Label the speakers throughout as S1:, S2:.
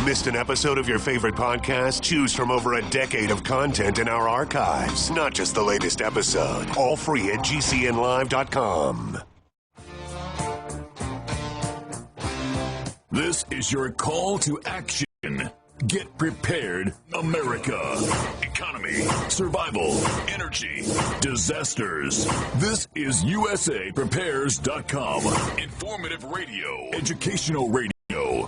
S1: Missed an episode of your favorite podcast? Choose from over a decade of content in our archives, not just the latest episode. All free at gcnlive.com.
S2: This is your call to action. Get prepared, America. Economy, survival, energy, disasters. This is USAPrepares.com. Informative radio, educational radio.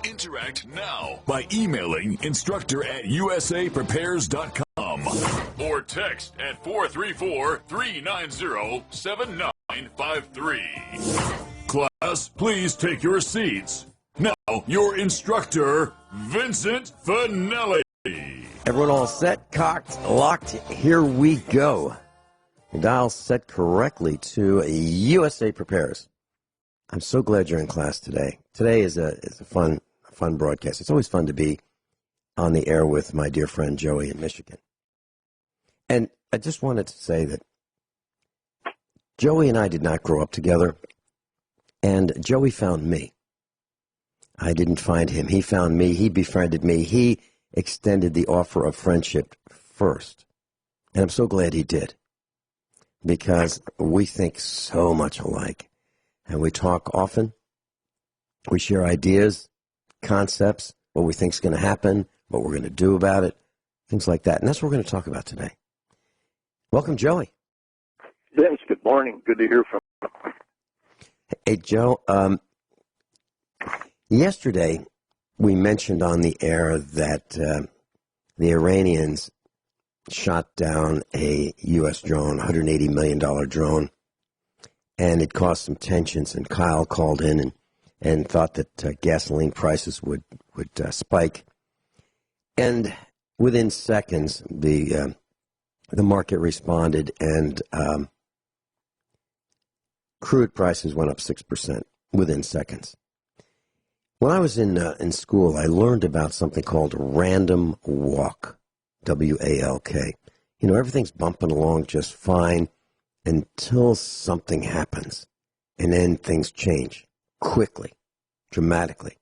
S2: Interact now by emailing instructor@usaprepares.com or text at 434-390-7953. Class, please take your seats. Now, your instructor, Vincent Finelli.
S3: Everyone all set, cocked, locked, here we go. Your dial set correctly to USA Prepares. I'm so glad you're in class today. Today is a fun broadcast. It's always fun to be on the air with my dear friend Joey in Michigan. And I just wanted to say that Joey and I did not grow up together, and Joey found me. I didn't find him. He found me. He befriended me. He extended the offer of friendship first. And I'm so glad he did, because we think so much alike. And we talk often. We share ideas, concepts, what we think is going to happen, what we're going to do about it, things like that. And that's what we're going to talk about today. Welcome, Joey.
S4: Vince, good morning. Good to hear from you.
S3: Hey, Joe. Yesterday, we mentioned on the air that the Iranians shot down a U.S. drone, $180 million drone, and it caused some tensions, and Kyle called in and thought that gasoline prices would spike. And within seconds, the market responded, and crude prices went up 6% within seconds. When I was in school, I learned about something called random walk, W-A-L-K. You know, everything's bumping along just fine until something happens, and then things change quickly, dramatically.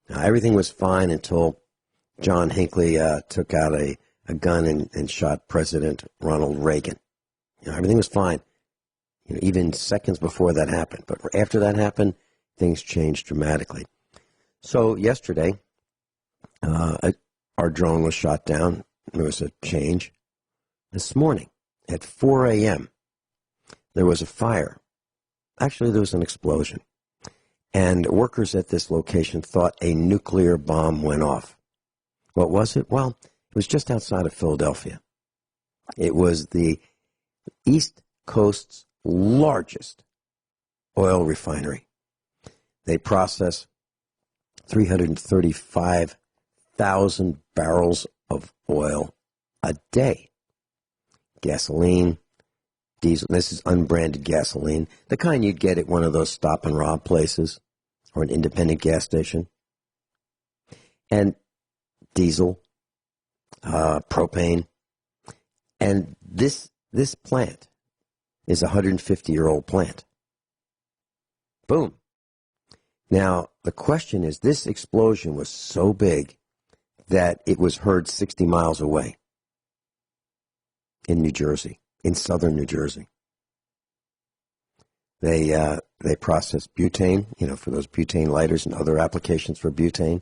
S3: Now, everything was fine until John Hinkle took out a gun and shot President Ronald Reagan. You know, everything was fine, you know, even seconds before that happened. But after that happened, things changed dramatically. So yesterday, our drone was shot down. There was a change. This morning, at 4 a.m., there was a fire. Actually, there was an explosion. And workers at this location thought a nuclear bomb went off. What was it? Well, it was just outside of Philadelphia. It was the East Coast's largest oil refinery. They process 335,000 barrels of oil a day. Gasoline, diesel. This is unbranded gasoline, the kind you'd get at one of those stop and rob places or an independent gas station. And diesel, propane. And this plant is a 150-year-old plant. Boom. Now, the question is, this explosion was so big that it was heard 60 miles away in New Jersey, in southern New Jersey. They process butane, you know, for those butane lighters and other applications for butane.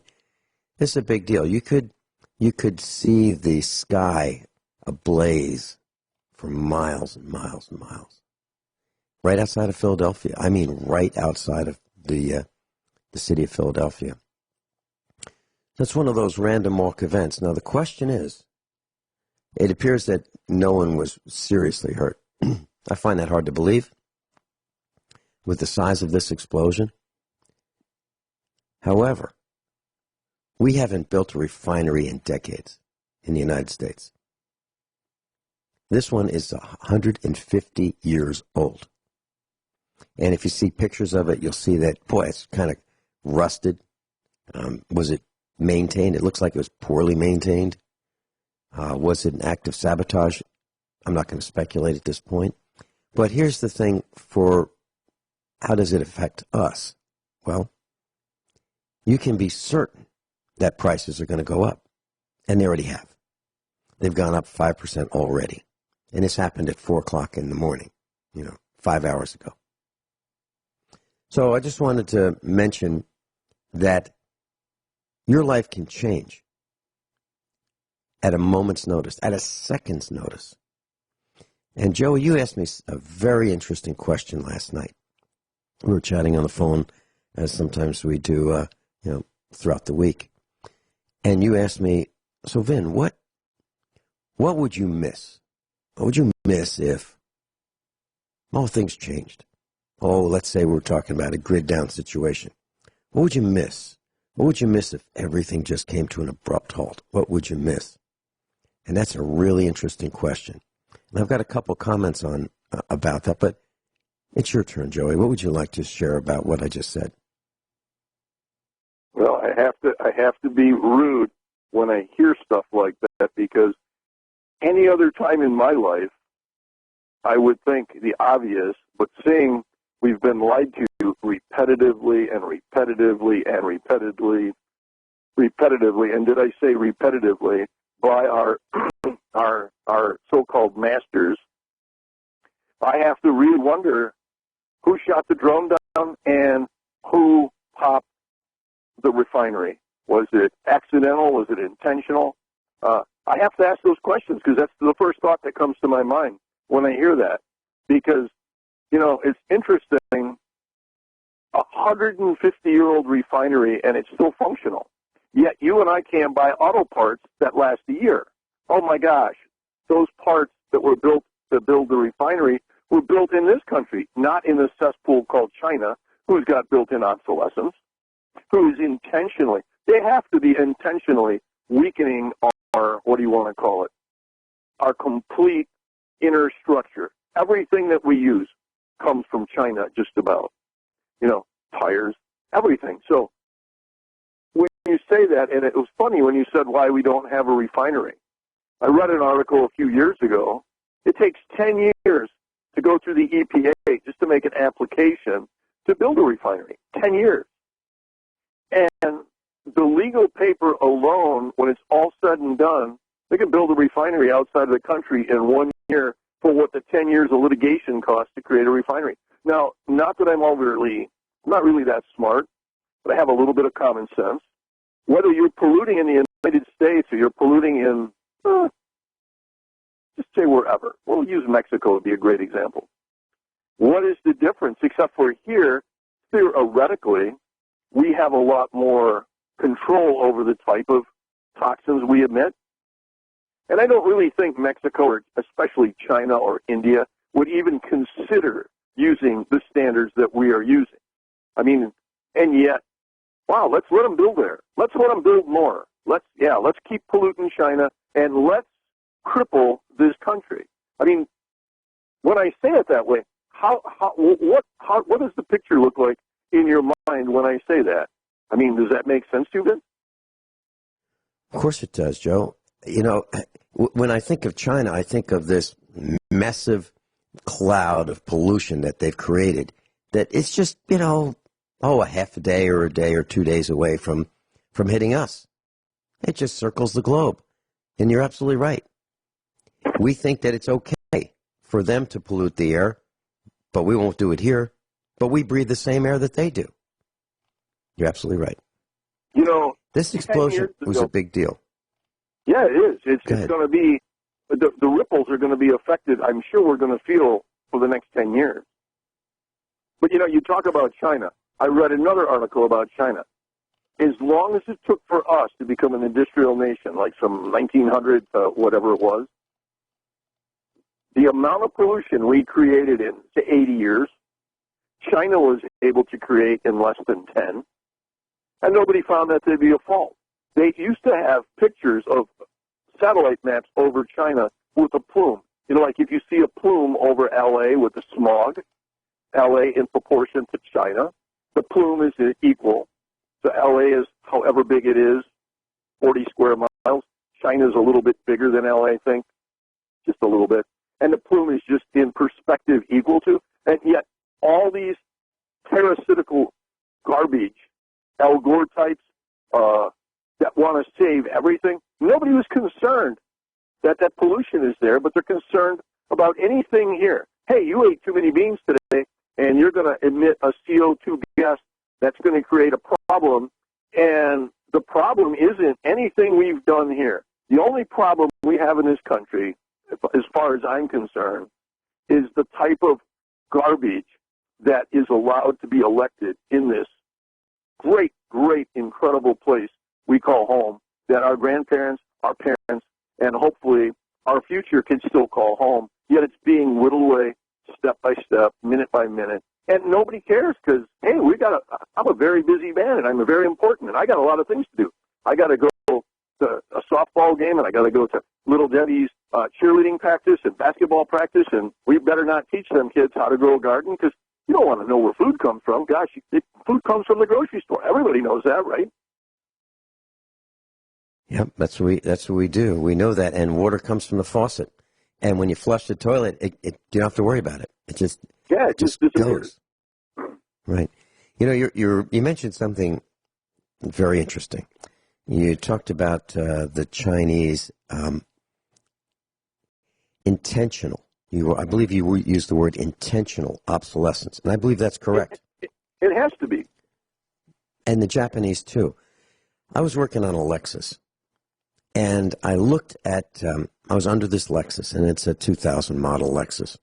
S3: This is a big deal. You could see the sky ablaze for miles and miles and miles. Right outside of Philadelphia. I mean, right outside of the city of Philadelphia. That's one of those random walk events. Now, the question is, it appears that no one was seriously hurt. I find that hard to believe with the size of this explosion. However, we haven't built a refinery in decades in the United States. This one is 150 years old. And if you see pictures of it, you'll see that, boy, it's kind of rusted. Was it maintained? It looks like it was poorly maintained. Was it an act of sabotage? I'm not going to speculate at this point. But here's the thing for how does it affect us? Well, you can be certain that prices are going to go up. And they already have. They've gone up 5% already. And this happened at 4 o'clock in the morning, 5 hours ago. So I just wanted to mention that your life can change at a moment's notice, at a second's notice. And Joey, you asked me a very interesting question last night. We were chatting on the phone, as sometimes we do, throughout the week. And you asked me, so Vin, what would you miss? What would you miss if things changed? Let's say we're talking about a grid down situation. What would you miss? What would you miss if everything just came to an abrupt halt? What would you miss? And that's a really interesting question. And I've got a couple comments on about that, but it's your turn, Joey. What would you like to share about what I just said?
S4: Well, I have to be rude when I hear stuff like that, because any other time in my life, I would think the obvious, but seeing we've been lied to repetitively and repetitively and repetitively, and did I say repetitively, by our so-called masters, I have to really wonder who shot the drone down and who popped the refinery. Was it accidental? Was it intentional? I have to ask those questions, because that's the first thought that comes to my mind when I hear that. Because, it's interesting, 150-year-old refinery, and it's still functional. Yet you and I can't buy auto parts that last a year. Oh, my gosh. Those parts that were built to build the refinery were built in this country, not in the cesspool called China, who's got built-in obsolescence, who's intentionally, they have to be intentionally weakening our, what do you want to call it, our complete inner structure. Everything that we use comes from China, just about. Tires, everything. So when you say that, and it was funny when you said why we don't have a refinery. I read an article a few years ago. It takes 10 years to go through the EPA just to make an application to build a refinery. 10 years. And the legal paper alone, when it's all said and done, they can build a refinery outside of the country in 1 year for what the 10 years of litigation costs to create a refinery. Now, not that I'm not really that smart, but I have a little bit of common sense. Whether you're polluting in the United States or you're polluting in, just say wherever. We'll use Mexico to be a great example. What is the difference? Except for here, theoretically, we have a lot more control over the type of toxins we emit. And I don't really think Mexico, or especially China or India, would even consider using the standards that we are using. And yet, wow, let's let them build there. Let's let them build more. Let's keep polluting China, and let's cripple this country. When I say it that way, what does the picture look like in your mind when I say that? Does that make sense to you, Vince?
S3: Of course it does, Joe. When I think of China, I think of this massive cloud of pollution that they've created, that it's just, a half a day or 2 days away from hitting us. It just circles the globe. And you're absolutely right. We think that it's okay for them to pollute the air, but we won't do it here. But we breathe the same air that they do. You're absolutely right. This explosion was a big deal.
S4: Yeah, it is. It's going to be, the ripples are going to be affected, I'm sure we're going to feel for the next 10 years. But, you talk about China. I read another article about China. As long as it took for us to become an industrial nation, like from 1900 to whatever it was, the amount of pollution we created in 80 years, China was able to create in less than 10, and nobody found that to be a fault. They used to have pictures of satellite maps over China with a plume. Like if you see a plume over L.A. with the smog, L.A. in proportion to China, the plume is equal. So L.A. is, however big it is, 40 square miles. China is a little bit bigger than L.A., I think, just a little bit. And the plume is just in perspective equal to. And yet all these parasitical garbage, Al Gore types, that want to save everything. Nobody was concerned that that pollution is there, but they're concerned about anything here. Hey, you ate too many beans today, and you're going to emit a CO2 gas that's going to create a problem. And the problem isn't anything we've done here. The only problem we have in this country, as far as I'm concerned, is the type of garbage that is allowed to be elected in this great, great, incredible place we call home, that our grandparents, our parents, and hopefully our future can still call home. Yet it's being whittled away step by step, minute by minute. And nobody cares because, hey, I'm a very busy man and I'm very important and I got a lot of things to do. I got to go to a softball game and I got to go to Little Debbie's cheerleading practice and basketball practice, and we better not teach them kids how to grow a garden because you don't want to know where food comes from. Gosh, food comes from the grocery store. Everybody knows that, right?
S3: Yep, that's what we do. We know that, and water comes from the faucet. And when you flush the toilet, you don't have to worry about it. It just goes. Right. You know, you mentioned something very interesting. You talked about the Chinese intentional. I believe you used the word intentional obsolescence, and I believe that's correct.
S4: It has to be.
S3: And the Japanese too. I was working on a Lexus. And I looked at, I was under this Lexus, and it's a 2000 model Lexus.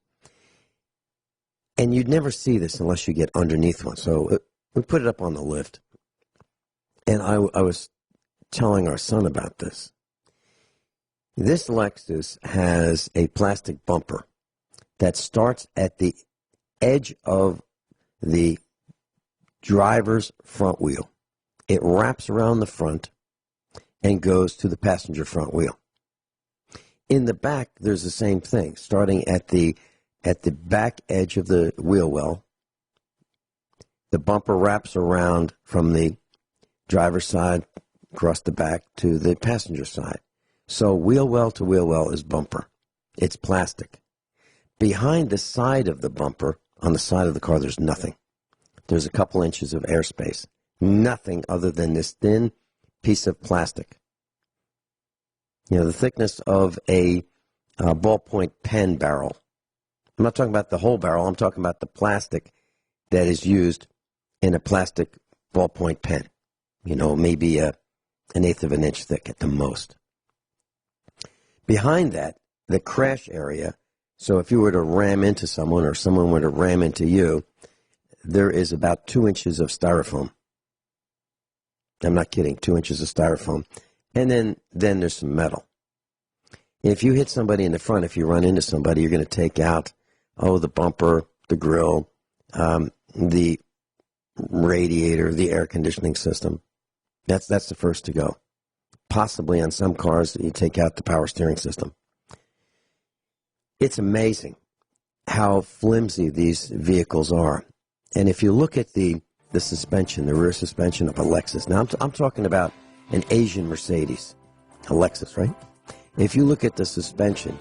S3: And you'd never see this unless you get underneath one. So we put it up on the lift. And I was telling our son about this. This Lexus has a plastic bumper that starts at the edge of the driver's front wheel. It wraps around the front and goes to the passenger front wheel. In the back, there's the same thing, starting at the back edge of the wheel well. The bumper wraps around from the driver's side across the back to the passenger side. So wheel well to wheel well is bumper. It's plastic. Behind the side of the bumper, on the side of the car, there's nothing. There's a couple inches of airspace. Nothing other than this thin piece of plastic. You know, the thickness of a ballpoint pen barrel. I'm not talking about the whole barrel. I'm talking about the plastic that is used in a plastic ballpoint pen. You know, maybe an eighth of an inch thick at the most. Behind that, the crash area, so if you were to ram into someone or someone were to ram into you, there is about 2 inches of styrofoam. I'm not kidding, 2 inches of styrofoam. And then there's some metal. If you hit somebody in the front, if you run into somebody, you're going to take out, the bumper, the grill, the radiator, the air conditioning system. That's the first to go. Possibly on some cars, you take out the power steering system. It's amazing how flimsy these vehicles are. And if you look at the suspension, the rear suspension of a Lexus. Now, I'm talking about an Asian Mercedes, a Lexus, right? If you look at the suspension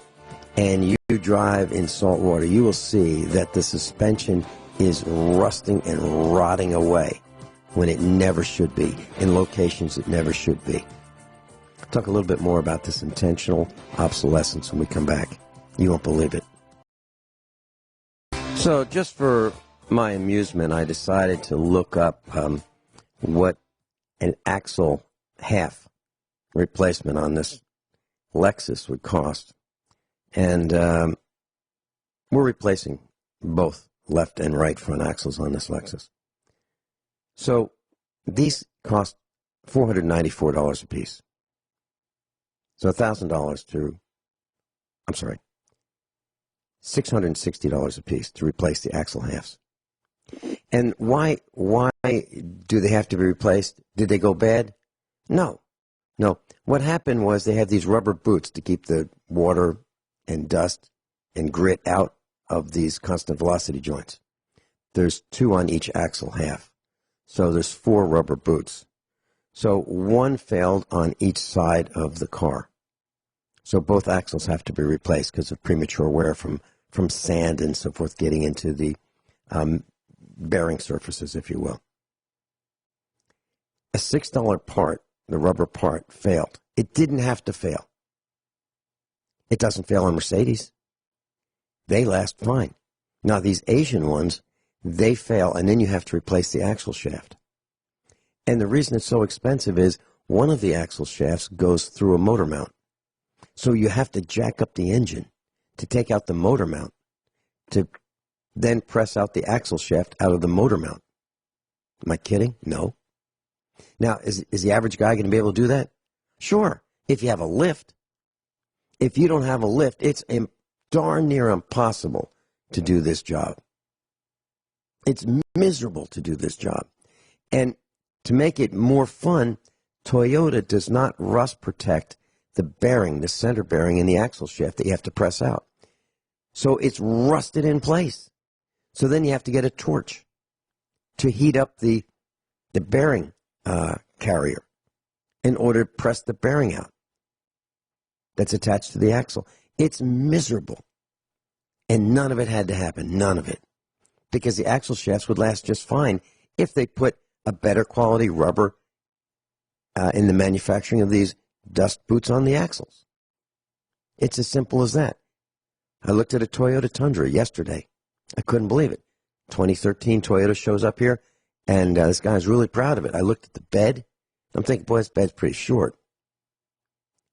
S3: and you drive in salt water, you will see that the suspension is rusting and rotting away when it never should be, in locations it never should be. I'll talk a little bit more about this intentional obsolescence when we come back. You won't believe it. So just for my amusement, I decided to look up what an axle half replacement on this Lexus would cost. And we're replacing both left and right front axles on this Lexus. So these cost $494 a piece. So $660 a piece to replace the axle halves. And why do they have to be replaced? Did they go bad? No. What happened was they had these rubber boots to keep the water and dust and grit out of these constant velocity joints. There's 2 on each axle half. So there's 4 rubber boots. So one failed on each side of the car. So both axles have to be replaced because of premature wear from sand and so forth getting into the bearing surfaces, if you will. A $6 part the rubber part, failed. It didn't have to fail. It doesn't fail on Mercedes. They last fine. Now, these Asian ones, they fail, and then you have to replace the axle shaft. And the reason it's so expensive is one of the axle shafts goes through a motor mount. So you have to jack up the engine to take out the motor mount to then press out the axle shaft out of the motor mount. Am I kidding? No. Now, is the average guy going to be able to do that? Sure, if you have a lift. If you don't have a lift, it's darn near impossible to do this job. It's miserable to do this job. And to make it more fun, Toyota does not rust protect the bearing, the center bearing in the axle shaft that you have to press out. So it's rusted in place. So then you have to get a torch to heat up the bearing carrier in order to press the bearing out that's attached to the axle. It's miserable. And none of it had to happen, none of it. Because the axle shafts would last just fine if they put a better quality rubber in the manufacturing of these dust boots on the axles. It's as simple as that. I looked at a Toyota Tundra yesterday. I couldn't believe it. 2013 Toyota shows up here, and this guy's really proud of it. I looked at the bed. I'm thinking, boy, this bed's pretty short.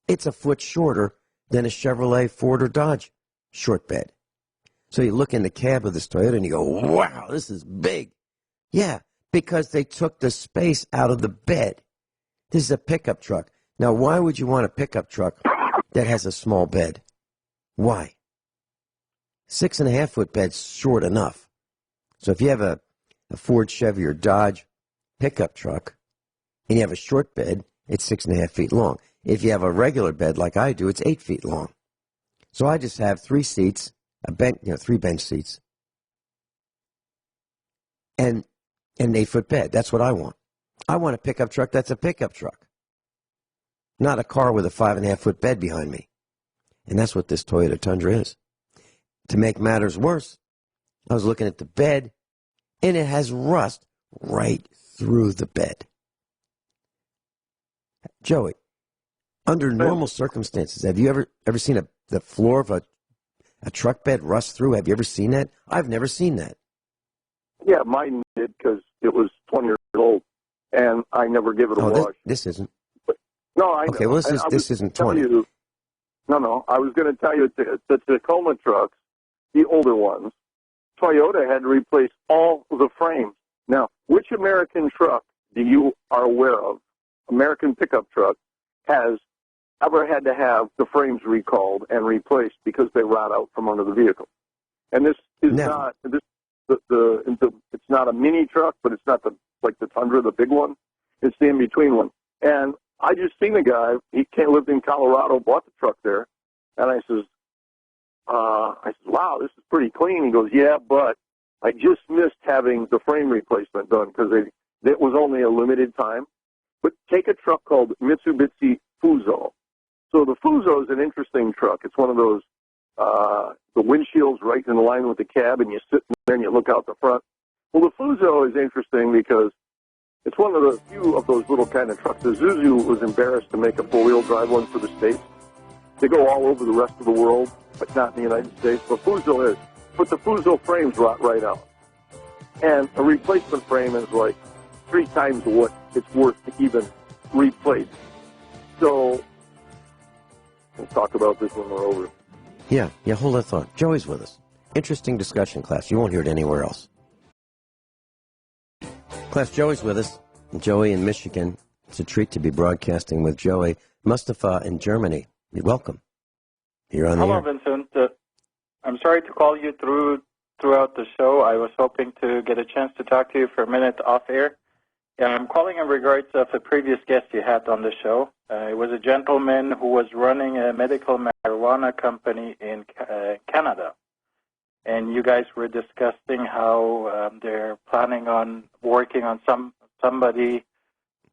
S3: It's a foot shorter than a Chevrolet, Ford, or Dodge short bed. So you look in the cab of this Toyota and you go, wow, this is big. Yeah, because they took the space out of the bed. This is a pickup truck. Now, why would you want a pickup truck that has a small bed? Why? 6.5-foot bed's short enough. So if you have a Ford, Chevy, or Dodge pickup truck and you have a short bed, it's 6.5 feet long. If you have a regular bed like I do, it's 8 feet long. So I just have 3 seats, three bench seats, and an 8-foot bed. That's what I want. I want a pickup truck that's a pickup truck, not a car with a 5.5-foot bed behind me. And that's what this Toyota Tundra is. To make matters worse, I was looking at the bed, and it has rust right through the bed. Joey, under normal circumstances, have you ever seen the floor of a truck bed rust through? Have you ever seen that? I've never seen that.
S4: Yeah, mine did because it was 20 years old, and I never give it a wash.
S3: This isn't.
S4: But, no, I know.
S3: Okay, well, this isn't 20.
S4: No, I was going to tell you the Tacoma trucks, the older ones, Toyota had to replace all the frames. Now, which American truck do you are aware of, American pickup truck, has ever had to have the frames recalled and replaced because they rot out from under the vehicle? And this is not it's not a mini truck, but it's not like the Tundra, the big one. It's the in-between one. And I just seen a guy, he lived in Colorado, bought the truck there, and I says, wow, this is pretty clean. He goes, yeah, but I just missed having the frame replacement done because it was only a limited time. But take a truck called Mitsubishi Fuso. So the Fuso is an interesting truck. It's one of those, the windshield's right in line with the cab, and you sit there and you look out the front. Well, the Fuso is interesting because it's one of the few of those little kind of trucks. The Zuzu was embarrassed to make a four-wheel drive one for the States. They go all over the rest of the world, but not in the United States. But Fuso is. But the Fuso frames rot right out. And a replacement frame is like 3 times what it's worth to even replace. So we'll talk about this when we're over.
S3: Yeah, hold that thought. Joey's with us. Interesting discussion, class. You won't hear it anywhere else. Class, Joey's with us. Joey in Michigan. It's a treat to be broadcasting with Joey. Mustafa in Germany. Welcome. You're on the air.
S5: Hello, Vincent. I'm sorry to call you throughout the show. I was hoping to get a chance to talk to you for a minute off air. I'm calling in regards of a previous guest you had on the show. It was a gentleman who was running a medical marijuana company in Canada. And you guys were discussing how they're planning on working on somebody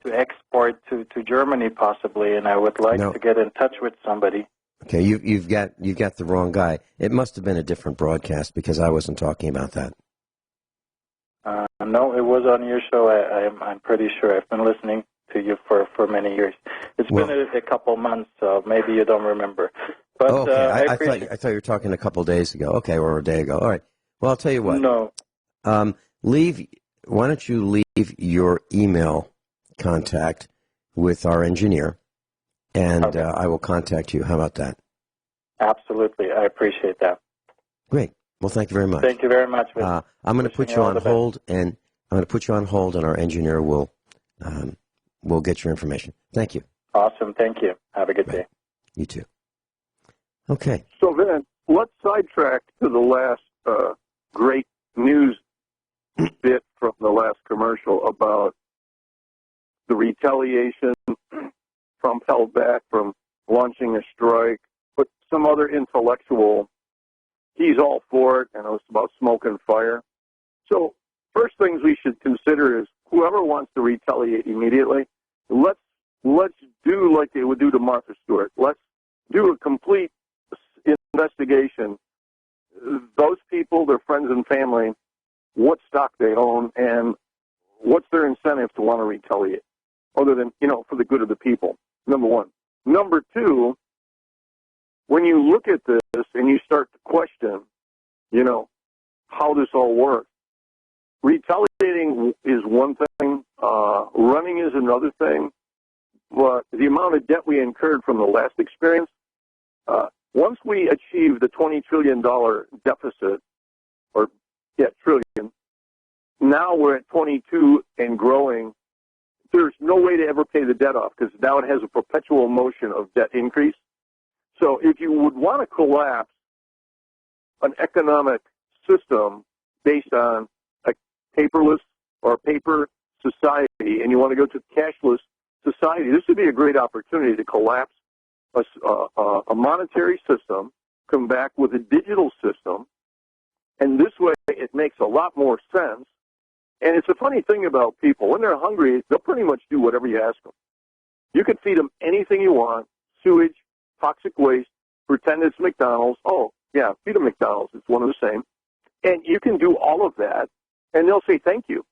S5: to export to Germany possibly, and I would like to get in touch with somebody.
S3: Okay, you've got the wrong guy. It must have been a different broadcast because I wasn't talking about that.
S5: No, it was on your show. I'm pretty sure. I've been listening to to you for many years. It's been a couple months, so maybe you don't remember. But
S3: okay, I
S5: appreciate
S3: thought you were talking a couple of days ago. Okay, or a day ago. All right. Well, I'll tell you what.
S5: No.
S3: Why don't you leave your email contact with our engineer, and
S5: Okay.
S3: I will contact you. How about that?
S5: Absolutely. I appreciate that.
S3: Great. Well, thank you very much.
S5: Thank you very much.
S3: I'm going to put you on hold, and our engineer will get your information. Thank you.
S5: Awesome. Thank you. Have a good day.
S3: You too. Okay.
S4: So, Vin, let's sidetrack to the last great news bit from the last commercial about the retaliation. Trump held back from launching a strike, but some other intellectual, he's all for it, and it was about smoke and fire. So first things we should consider is whoever wants to retaliate immediately, let's do like they would do to Martha Stewart. Let's do a complete investigation. Those people, their friends and family, what stock they own, and what's their incentive to want to retaliate, other than, for the good of the people, number one. Number two, when you look at this and you start to question, how this all works, retaliating is one thing, running is another thing, but the amount of debt we incurred from the last experience, once we achieve the $20 trillion deficit, trillion, now we're at 22 and growing. There's no way to ever pay the debt off because now it has a perpetual motion of debt increase. So if you would want to collapse an economic system based on a paperless or paper society, and you want to go to cashless society, this would be a great opportunity to collapse a monetary system, come back with a digital system, and this way it makes a lot more sense. And it's a funny thing about people. When they're hungry, they'll pretty much do whatever you ask them. You can feed them anything you want, sewage, toxic waste, pretend it's McDonald's. Oh, yeah, feed them McDonald's. It's one of the same. And you can do all of that, and they'll say thank you.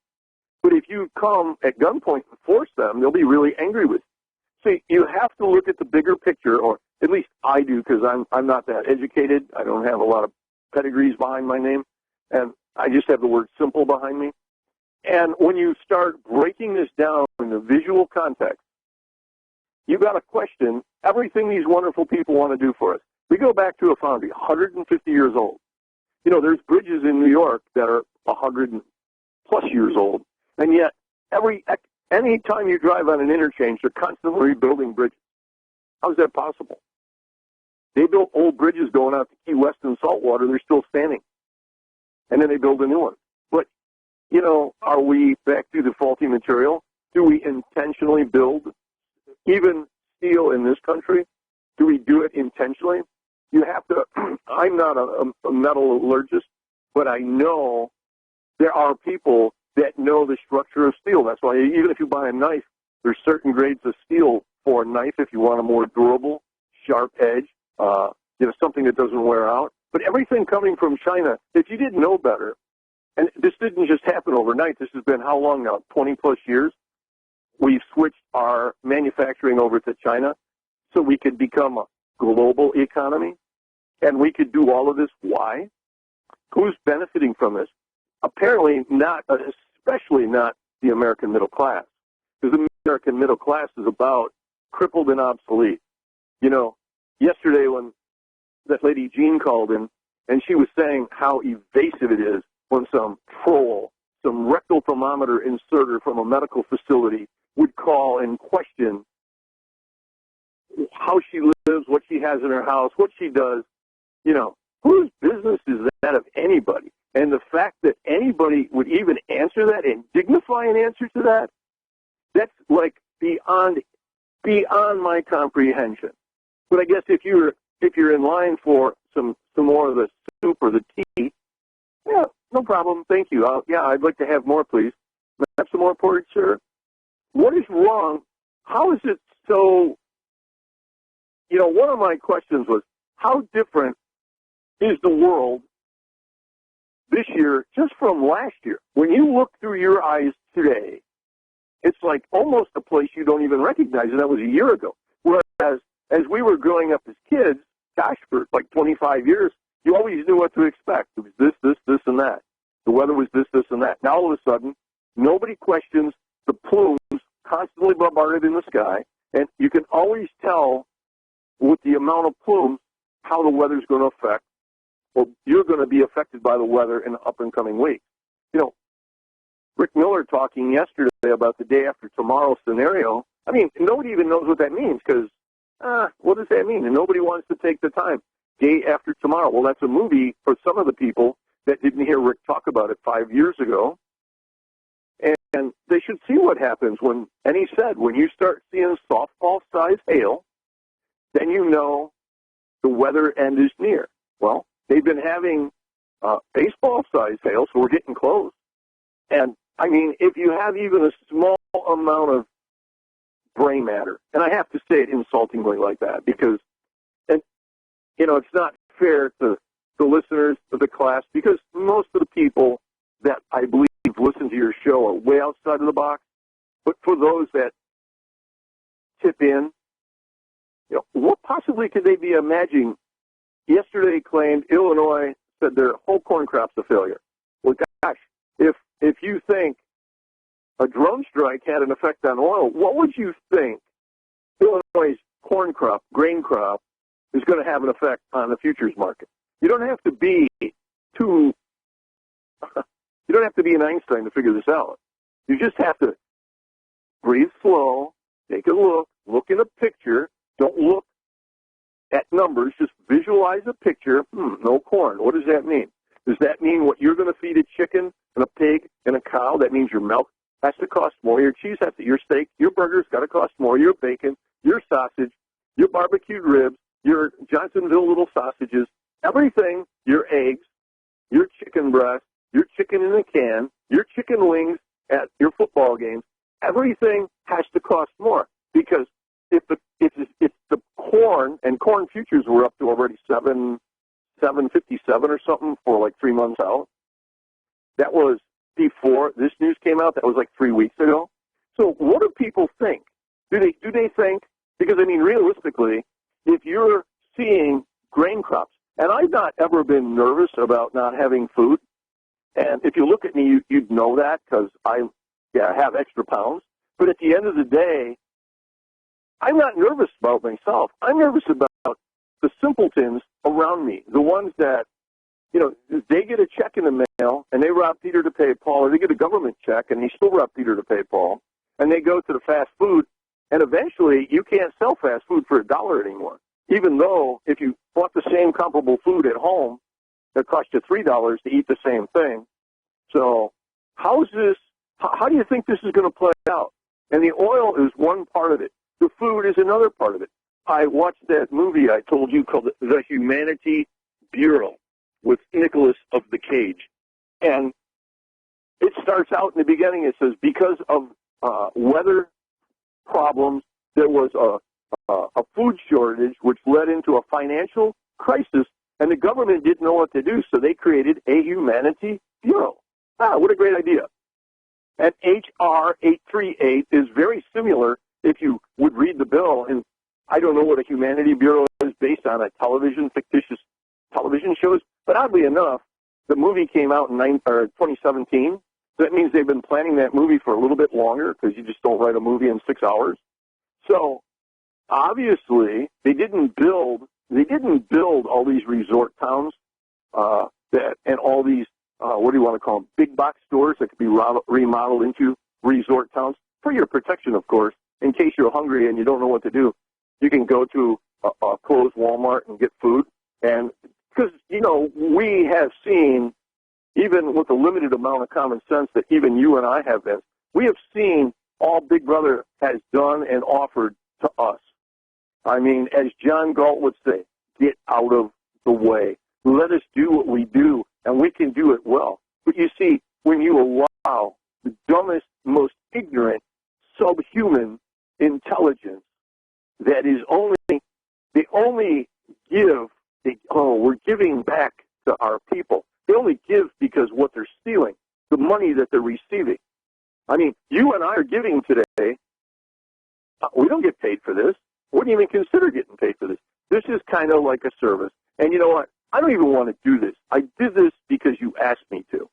S4: But if you come at gunpoint and force them, they'll be really angry with you. See, you have to look at the bigger picture, or at least I do, because I'm not that educated. I don't have a lot of pedigrees behind my name, and I just have the word simple behind me. And when you start breaking this down in the visual context, you got to question everything these wonderful people want to do for us. We go back to a foundry, 150 years old. There's bridges in New York that are 100+ years old, and yet any time you drive on an interchange, they're constantly rebuilding bridges. How is that possible? They built old bridges going out to Key West and saltwater. They're still standing. And then they build a new one. But, are we back to the faulty material? Do we intentionally build even steel in this country? Do we do it intentionally? You have to, I'm not a metallurgist, but I know there are people that know the structure of steel. That's why even if you buy a knife, there's certain grades of steel for a knife if you want a more durable, sharp edge, something that doesn't wear out. But everything coming from China, if you didn't know better, and this didn't just happen overnight, this has been how long now, 20+ years? We've switched our manufacturing over to China so we could become a global economy, and we could do all of this. Why? Who's benefiting from this? Apparently not, especially not the American middle class, because the American middle class is about crippled and obsolete. Yesterday when that lady Jean called in, and she was saying how evasive it is when some troll, some rectal thermometer inserter from a medical facility would call and question how she lives, what she has in her house, what she does. Whose business is that of anybody? And the fact that anybody would even answer that and dignify an answer to that, that's like beyond my comprehension. But I guess if you're in line for some more of the soup or the tea, yeah, no problem. Thank you. I'd like to have more, please. Have some more porridge, sir. What is wrong? How is it so? One of my questions was, how different is the world this year just from last year? When you look through your eyes today it's like almost a place you don't even recognize, and that was a year ago. Whereas as we were growing up as kids, gosh, for like 25 years, you always knew what to expect. It was this, and that. The weather was this, and that. Now all of a sudden, nobody questions the plumes constantly bombarded in the sky, and you can always tell with the amount of plumes how the weather's going to affect, or you're going to be affected by the weather in the up and coming weeks. You know, Rick Miller talking yesterday about the day after tomorrow scenario. I mean, nobody even knows what that means because, what does that mean? And nobody wants to take the time. Day after tomorrow. Well, that's a movie for some of the people that didn't hear Rick talk about it 5 years ago. And they should see what happens when, and he said, when you start seeing softball-sized hail, then you know the weather end is near. Well, they've been having baseball-sized hail, so we're getting close. And, I mean, if you have even a small amount of gray matter, and I have to say it insultingly like that because, and you know, it's not fair to the listeners of the class because most of the people that I believe listen to your show are way outside of the box. But for those that tip in, you know, what possibly could they be imagining? Yesterday claimed Illinois said their whole corn crop's a failure. Well, gosh, if you think a drone strike had an effect on oil, what would you think Illinois' corn crop, grain crop, is going to have an effect on the futures market? You don't have to be you don't have to be an Einstein to figure this out. You just have to breathe slow, take a look in a picture, don't look at numbers, just visualize a picture. No corn. What does that mean? Does that mean what you're going to feed a chicken and a pig and a cow? That means your milk has to cost more, your cheese has to, your steak, your burger's got to cost more, your bacon, your sausage, your barbecued ribs, your Johnsonville little sausages, everything, your eggs, your chicken breast, your chicken in a can, your chicken wings at your football games, everything has to cost more because if the corn, and corn futures were up to already $7.57 or something for like 3 months out. That was before this news came out. That was like 3 weeks ago. So what do people think? Do they think? Because I mean, realistically, if you're seeing grain crops, and I've not ever been nervous about not having food. And if you look at me, you'd know that because I have extra pounds. But at the end of the day, I'm not nervous about myself. I'm nervous about the simpletons around me, the ones that, you know, they get a check in the mail and they rob Peter to pay Paul, or they get a government check and he still rob Peter to pay Paul, and they go to the fast food, and eventually you can't sell fast food for $1 anymore. Even though if you bought the same comparable food at home, it cost you $3 to eat the same thing. So how do you think this is going to play out? And the oil is one part of it. The food is another part of it. I watched that movie I told you called The Humanity Bureau with Nicholas of the Cage. And it starts out in the beginning, it says, because of weather problems, there was a food shortage, which led into a financial crisis, and the government didn't know what to do, so they created a Humanity Bureau. What a great idea. And H.R. 838 is very similar if you would read the bill, and I don't know what a Humanity Bureau is based on, fictitious television shows, but oddly enough, the movie came out in 2017. So that means they've been planning that movie for a little bit longer because you just don't write a movie in 6 hours. So obviously they didn't build all these resort towns and all these what do you want to call them, big box stores that could be remodeled into resort towns for your protection, of course. In case you're hungry and you don't know what to do, you can go to a closed Walmart and get food. And because, you know, we have seen, even with a limited amount of common sense that even you and I have this, we have seen all Big Brother has done and offered to us. I mean, as John Galt would say, get out of the way. Let us do what we do, and we can do it well. But you see, when you allow the dumbest, most ignorant, subhuman intelligence that is we're giving back to our people. They only give because what they're stealing, the money that they're receiving. I mean, you and I are giving today, we don't get paid for this. Wouldn't even consider getting paid for this. This is kind of like a service. And you know what? I don't even want to do this. I did this because you asked me to.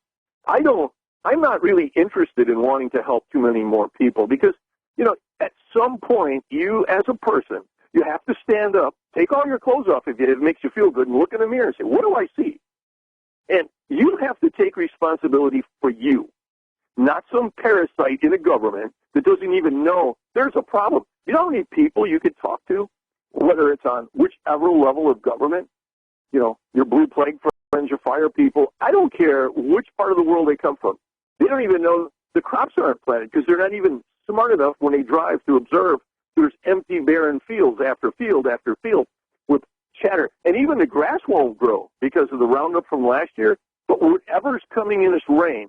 S4: I'm not really interested in wanting to help too many more people because, you know, at some point, you as a person, you have to stand up, take all your clothes off if it makes you feel good, and look in the mirror and say, what do I see? And you have to take responsibility for you, not some parasite in a government that doesn't even know there's a problem. You know how many people you could talk to, whether it's on whichever level of government, you know, your blue plague friends, your fire people, I don't care which part of the world they come from. They don't even know the crops aren't planted because they're not even smart enough when they drive to observe there's empty, barren fields after field after field with chatter. And even the grass won't grow because of the Roundup from last year. But whatever's coming in this rain,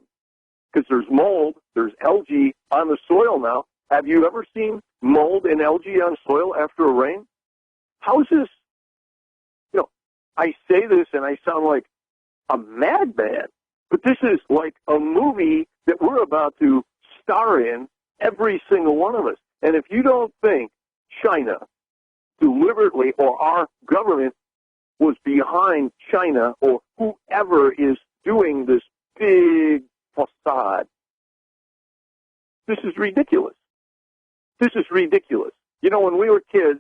S4: because there's mold, there's algae on the soil now. Have you ever seen mold and algae on soil after a rain? How's this? You know, I say this and I sound like a madman, but this is like a movie that we're about to star in, every single one of us. And if you don't think China deliberately or our government was behind China or whoever is doing this big facade, this is ridiculous. This is ridiculous. You know, when we were kids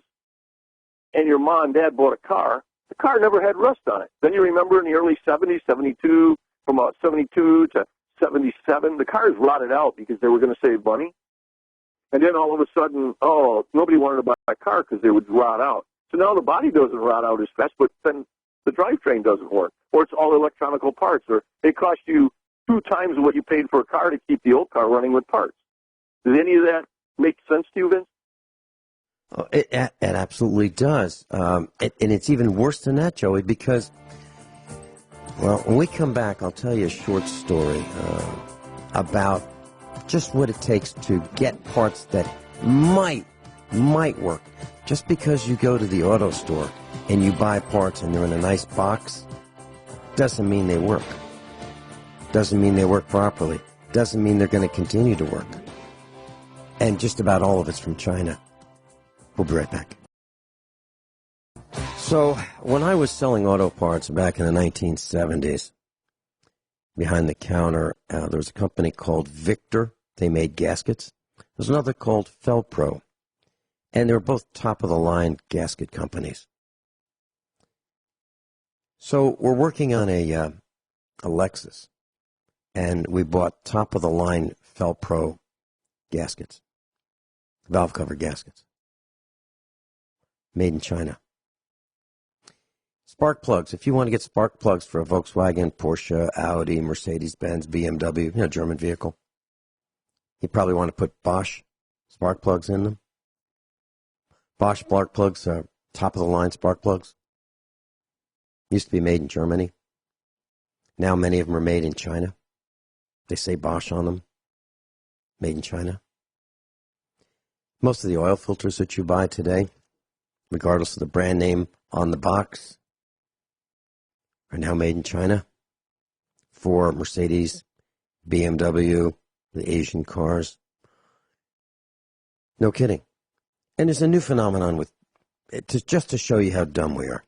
S4: and your mom and dad bought a car, the car never had rust on it. Then you remember in the early 70s, 72, from about 72 to 77, the cars rotted out because they were going to save money. And then all of a sudden, nobody wanted to buy a car because they would rot out. So now the body doesn't rot out as fast, but then the drivetrain doesn't work. Or it's all electronical parts. Or it costs you 2 times what you paid for a car to keep the old car running with parts. Does any of that make sense to you, Vince?
S3: Oh, it absolutely does. And it's even worse than that, Joey, because, well, when we come back, I'll tell you a short story about just what it takes to get parts that might work. Just because you go to the auto store and you buy parts and they're in a nice box, doesn't mean they work. Doesn't mean they work properly. Doesn't mean they're going to continue to work. And just about all of it's from China. We'll be right back. So, when I was selling auto parts back in the 1970s, behind the counter, there was a company called Victor. They made gaskets. There's another called Felpro. And they were both top-of-the-line gasket companies. So we're working on a Lexus, and we bought top-of-the-line Felpro gaskets, valve cover gaskets, made in China. Spark plugs. If you want to get spark plugs for a Volkswagen, Porsche, Audi, Mercedes-Benz, BMW, German vehicle, you probably want to put Bosch spark plugs in them. Bosch spark plugs are top-of-the-line spark plugs. Used to be made in Germany. Now many of them are made in China. They say Bosch on them. Made in China. Most of the oil filters that you buy today, regardless of the brand name on the box, are now made in China for Mercedes, BMW, the Asian cars. No kidding. And there's a new phenomenon with it, just to show you how dumb we are.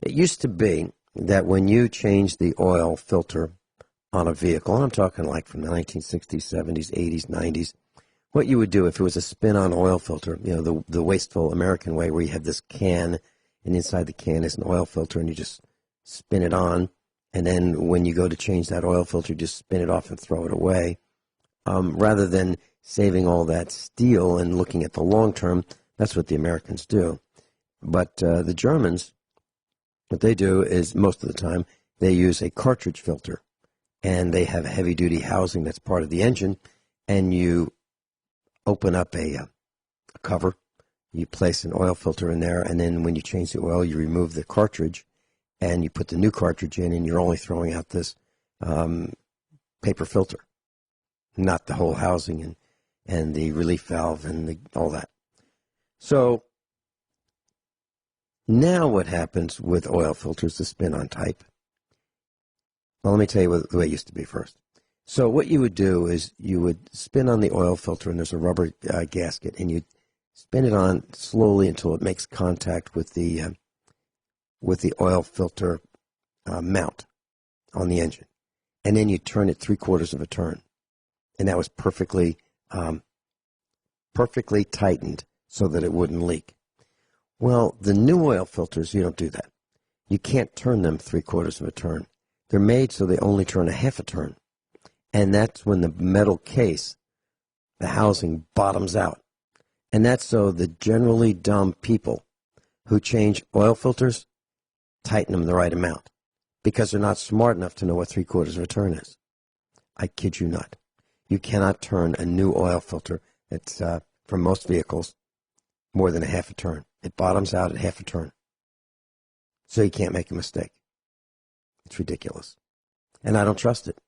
S3: It used to be that when you changed the oil filter on a vehicle, and I'm talking like from the 1960s, 70s, 80s, 90s, what you would do if it was a spin-on oil filter, the wasteful American way where you have this can, and inside the can is an oil filter, and you just spin it on, and then when you go to change that oil filter, you just spin it off and throw it away. Rather than saving all that steel and looking at the long term, that's what the Americans do. But the Germans, what they do is most of the time they use a cartridge filter, and they have a heavy-duty housing that's part of the engine, and you open up a cover, you place an oil filter in there, and then when you change the oil, you remove the cartridge, and you put the new cartridge in, and you're only throwing out this paper filter, not the whole housing and the relief valve and all that. So now what happens with oil filters, the spin-on type? Well, let me tell you the way it used to be first. So what you would do is you would spin on the oil filter, and there's a rubber gasket, and you spin it on slowly until it makes contact with the oil filter mount on the engine. And then you turn it 3/4 of a turn. And that was perfectly tightened so that it wouldn't leak. Well, the new oil filters, you don't do that. You can't turn them 3/4 of a turn. They're made so they only turn a half a turn. And that's when the metal case, the housing, bottoms out. And that's so the generally dumb people who change oil filters tighten them the right amount because they're not smart enough to know what 3/4 of a turn is. I kid you not. You cannot turn a new oil filter that's from most vehicles more than a half a turn. It bottoms out at half a turn. So you can't make a mistake. It's ridiculous. And I don't trust it.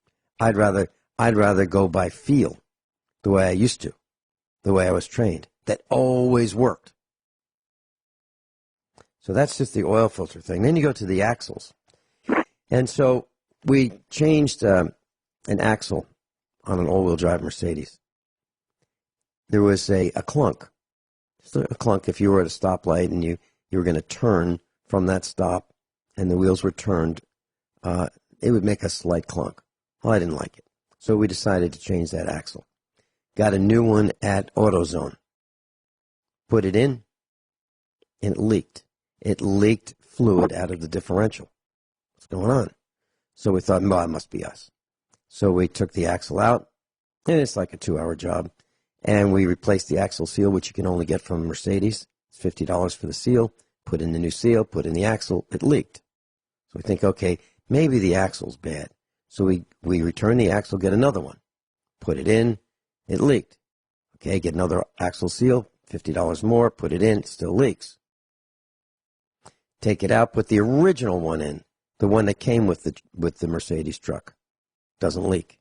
S3: I'd rather go by feel, the way I used to, the way I was trained. That always worked. So that's just the oil filter thing. Then you go to the axles. And so we changed an axle on an all-wheel drive Mercedes. There was a clunk. Just a clunk if you were at a stoplight and you were going to turn from that stop and the wheels were turned, it would make a slight clunk. Well, I didn't like it. So we decided to change that axle. Got a new one at AutoZone. Put it in, and it leaked. It leaked fluid out of the differential. What's going on? So we thought, well, it must be us. So we took the axle out, and it's like a 2-hour job. And we replaced the axle seal, which you can only get from Mercedes. It's $50 for the seal. Put in the new seal, put in the axle. It leaked. So we think, okay, maybe the axle's bad. So we return the axle, get another one. Put it in, it leaked. Okay, get another axle seal, $50 more, put it in, it still leaks. Take it out, put the original one in, the one that came with the Mercedes truck. Doesn't leak.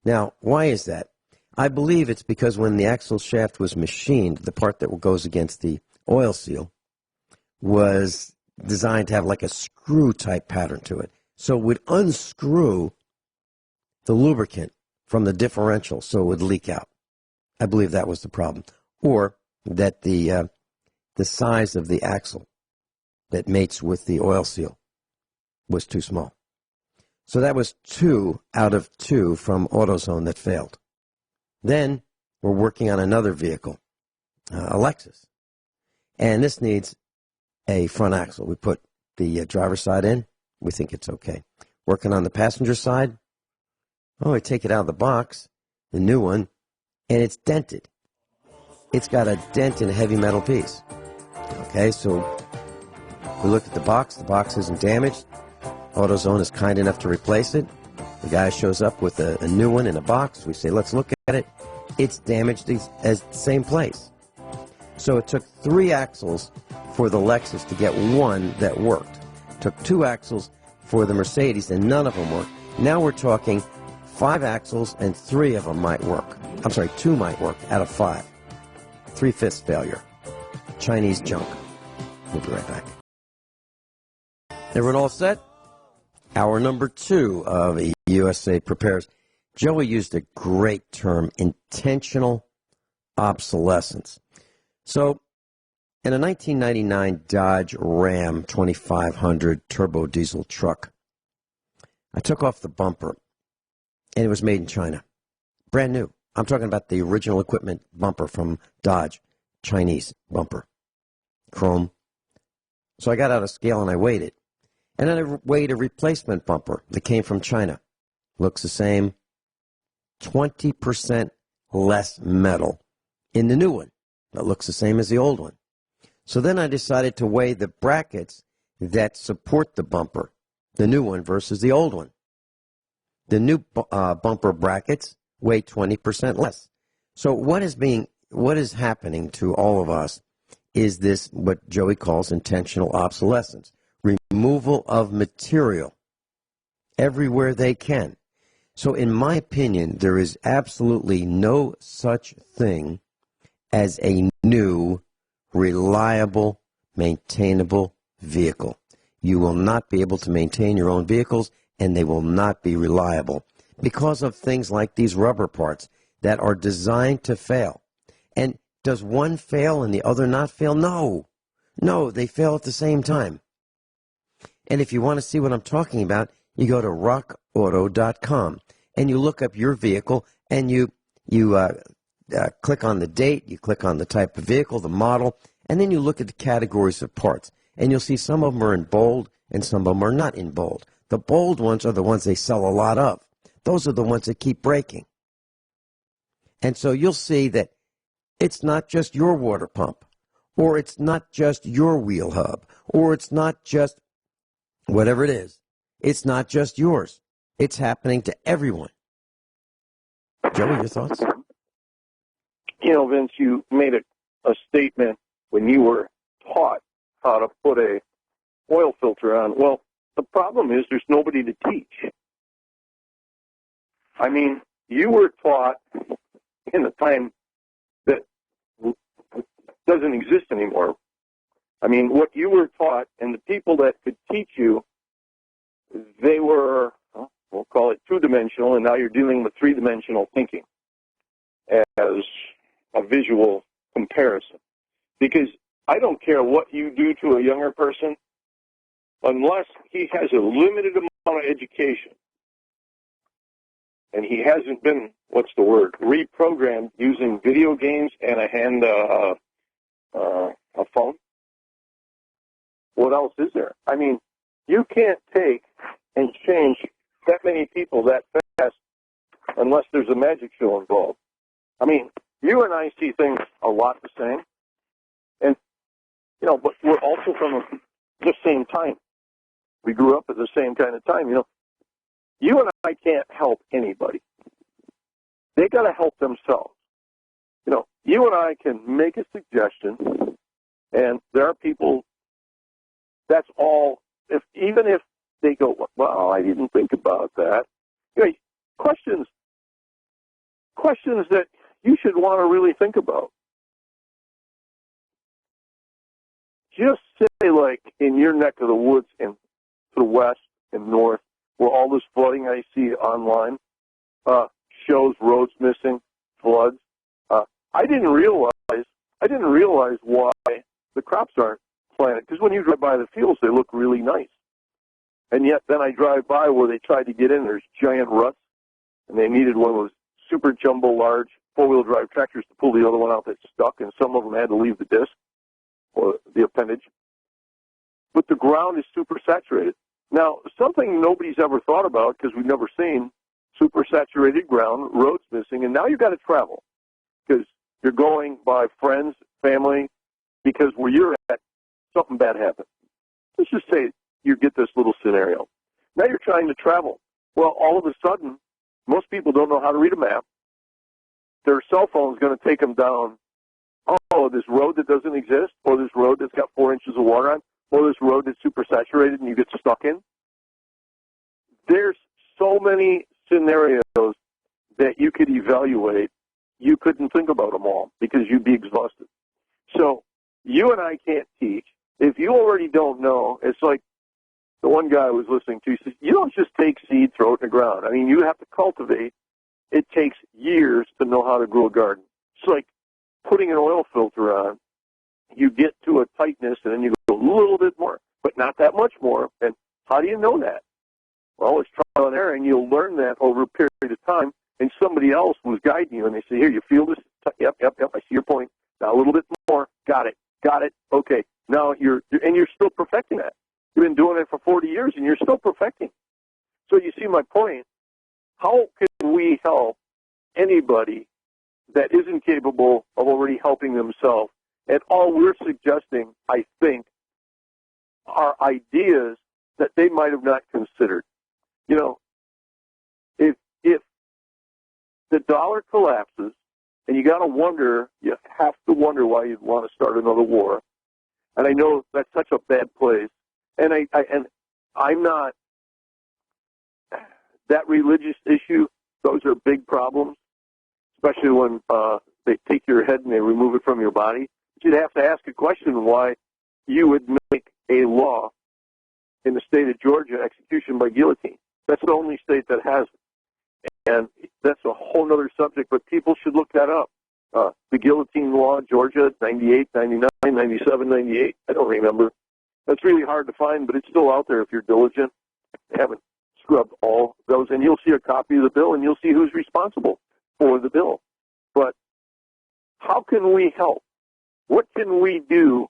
S3: Now, why is that? I believe it's because when the axle shaft was machined, the part that goes against the oil seal was designed to have like a screw-type pattern to it. So it would unscrew the lubricant from the differential so it would leak out. I believe that was the problem. Or that the size of the axle that mates with the oil seal was too small. So that was 2 out of 2 from AutoZone that failed. Then we're working on another vehicle, a Lexus. And this needs a front axle. We put the driver's side in. We think it's okay. Working on the passenger side. Oh, we take it out of the box, the new one, and it's dented. It's got a dent in a heavy metal piece. Okay, so we look at the box. The box isn't damaged. AutoZone is kind enough to replace it. The guy shows up with a new one in a box. We say, let's look at it. It's damaged as the same place. So it took 3 axles for the Lexus to get one that worked. Took 2 axles for the Mercedes, and none of them worked. Now we're talking 5 axles, and 3 of them might work. I'm sorry, 2 might work out of 5. 3/5 failure. Chinese junk. We'll be right back. Everyone all set? Hour number 2 of USA Prepares. Joey used a great term, intentional obsolescence. So, in a 1999 Dodge Ram 2500 turbo diesel truck, I took off the bumper, and it was made in China. Brand new. I'm talking about the original equipment bumper from Dodge, Chinese bumper, chrome. So I got out a scale and I weighed it. And then I weighed a replacement bumper that came from China. Looks the same, 20% less metal in the new one. That looks the same as the old one. So then I decided to weigh the brackets that support the bumper, the new one versus the old one. The new bumper brackets weigh 20% less. So what is happening to all of us is this, what Joey calls intentional obsolescence, removal of material everywhere they can. So in my opinion, there is absolutely no such thing as a new, reliable, maintainable vehicle. You will not be able to maintain your own vehicles, and they will not be reliable because of things like these rubber parts that are designed to fail. And does one fail and the other not fail? No. No, they fail at the same time. And if you want to see what I'm talking about, you go to rockauto.com and you look up your vehicle and you click on the date, you click on the type of vehicle, the model, and then you look at the categories of parts. And you'll see some of them are in bold and some of them are not in bold. The bold ones are the ones they sell a lot of. Those are the ones that keep breaking. And so you'll see that it's not just your water pump, or it's not just your wheel hub, or it's not just whatever it is. It's not just yours. It's happening to everyone. Joey, your thoughts?
S4: You know, Vince, you made a statement when you were taught how to put a oil filter on. Well, the problem is there's nobody to teach. I mean, you were taught in a time that doesn't exist anymore. I mean, what you were taught and the people that could teach you, they were, we'll call it two-dimensional, and now you're dealing with three-dimensional thinking as a visual comparison. Because I don't care what you do to a younger person, unless he has a limited amount of education, and he hasn't been, reprogrammed using video games and a phone. What else is there? I mean, you can't take and change that many people that fast unless there's a magic show involved. I mean, you and I see things a lot the same, and, you know, but we're also from the same time. We grew up at the same kind of time, you know. You and I can't help anybody. They got to help themselves. You know, you and I can make a suggestion, and there are people, that's all, even if they go, well, I didn't think about that. You know, questions that you should want to really think about. Just say, like, in your neck of the woods and to the west and north, where all this flooding I see online shows roads missing, floods. I didn't realize why the crops aren't planted. Because when you drive by the fields, they look really nice. And yet then I drive by where they tried to get in, there's giant ruts, and they needed one of those super jumbo large four-wheel drive tractors to pull the other one out that's stuck, and some of them had to leave the disc or the appendage. But the ground is super saturated. Now, something nobody's ever thought about, because we've never seen super saturated ground, roads missing, and now you've got to travel because you're going by friends, family, because where you're at, something bad happened. Let's just say you get this little scenario. Now you're trying to travel. Well, all of a sudden, most people don't know how to read a map. Their cell phone's going to take them down, this road that doesn't exist, or this road that's got 4 inches of water on, or this road that's super saturated and you get stuck in. There's so many scenarios that you could evaluate. You couldn't think about them all because you'd be exhausted. So you and I can't teach. If you already don't know, it's like the one guy I was listening to, he says, you don't just take seed, throw it in the ground. I mean, you have to cultivate. It takes years to know how to grow a garden. It's like putting an oil filter on. You get to a tightness, and then you go a little bit more, but not that much more. And how do you know that? Well, it's trial and error, and you'll learn that over a period of time, and somebody else was guiding you, and they say, here, you feel this? Yep, I see your point. Now a little bit more. Got it. Okay. Now you're still perfecting that. You've been doing it for 40 years, and you're still perfecting. So you see my point. How can we help anybody that isn't capable of already helping themselves? And all we're suggesting, I think, are ideas that they might have not considered. You know, if the dollar collapses, and you got to wonder, you have to wonder why you'd want to start another war. And I know that's such a bad place. And I'm not, that religious issue, those are big problems, especially when they take your head and they remove it from your body. You'd have to ask a question why you would make a law in the state of Georgia, execution by guillotine. That's the only state that has it. And that's a whole other subject, but people should look that up. The guillotine law, Georgia, 98, 99, 97, 98. I don't remember. That's really hard to find, but it's still out there if you're diligent. I haven't scrubbed all those, and you'll see a copy of the bill, and you'll see who's responsible for the bill. But how can we help? What can we do?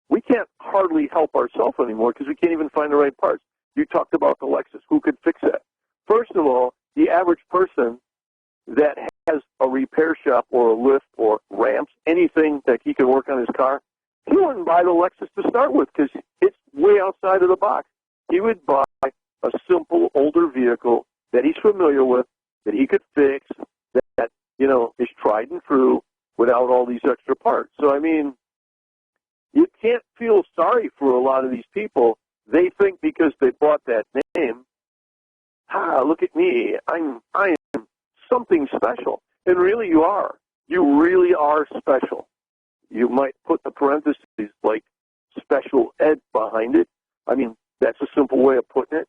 S4: We can't hardly help ourselves anymore because we can't even find the right parts. You talked about the Lexus. Who could fix that? First of all, the average person that has a repair shop or a lift or ramps, anything that he can work on his car, he wouldn't buy the Lexus to start with because it's way outside of the box. He would buy a simple, older vehicle that he's familiar with, that he could fix, that is tried and true without all these extra parts. So, I mean, you can't feel sorry for a lot of these people. They think because they bought that name, look at me, I am something special. And really you are. You really are special. You might put the parentheses like special ed behind it. I mean, that's a simple way of putting it.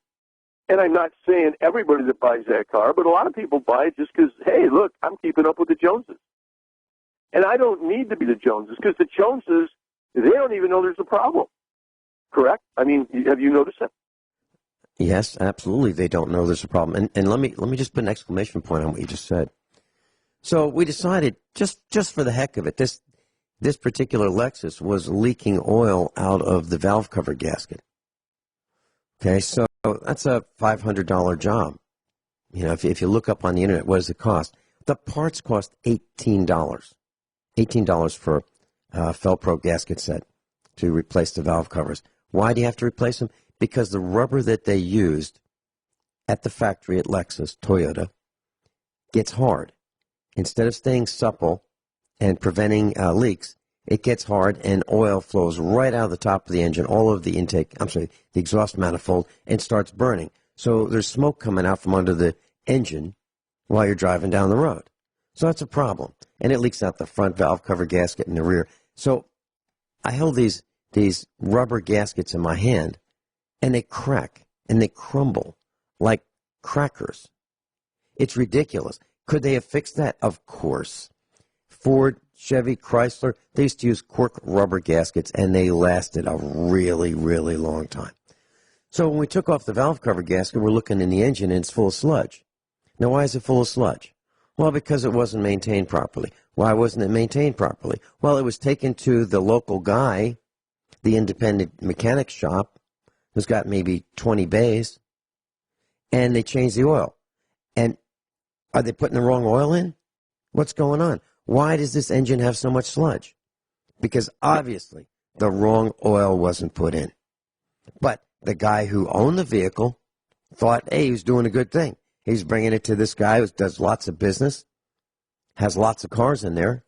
S4: And I'm not saying everybody that buys that car, but a lot of people buy it just because, hey, look, I'm keeping up with the Joneses. And I don't need to be the Joneses because the Joneses, they don't even know there's a problem. Correct? I mean, have you noticed that?
S3: Yes, absolutely. They don't know there's a problem. And let me just put an exclamation point on what you just said. So we decided, just for the heck of it, this particular Lexus was leaking oil out of the valve cover gasket. Okay, so that's a $500 job. If you look up on the internet, what does it cost? The parts cost $18. $18 for a Felpro gasket set to replace the valve covers. Why do you have to replace them? Because the rubber that they used at the factory at Lexus, Toyota, gets hard. Instead of staying supple and preventing leaks, it gets hard and oil flows right out of the top of the engine, all of the the exhaust manifold, and starts burning. So there's smoke coming out from under the engine while you're driving down the road. So that's a problem. And it leaks out the front valve cover gasket and the rear. So I held these rubber gaskets in my hand, and they crack and they crumble like crackers. It's ridiculous. Could they have fixed that? Of course. Ford, Chevy, Chrysler, they used to use cork rubber gaskets, and they lasted a really, really long time. So when we took off the valve cover gasket, we're looking in the engine, and it's full of sludge. Now, why is it full of sludge? Well, because it wasn't maintained properly. Why wasn't it maintained properly? Well, it was taken to the local guy, the independent mechanic shop, who's got maybe 20 bays, and they changed the oil. And are they putting the wrong oil in? What's going on? Why does this engine have so much sludge? Because obviously the wrong oil wasn't put in. But the guy who owned the vehicle thought, hey, he was doing a good thing. He's bringing it to this guy who does lots of business, has lots of cars in there,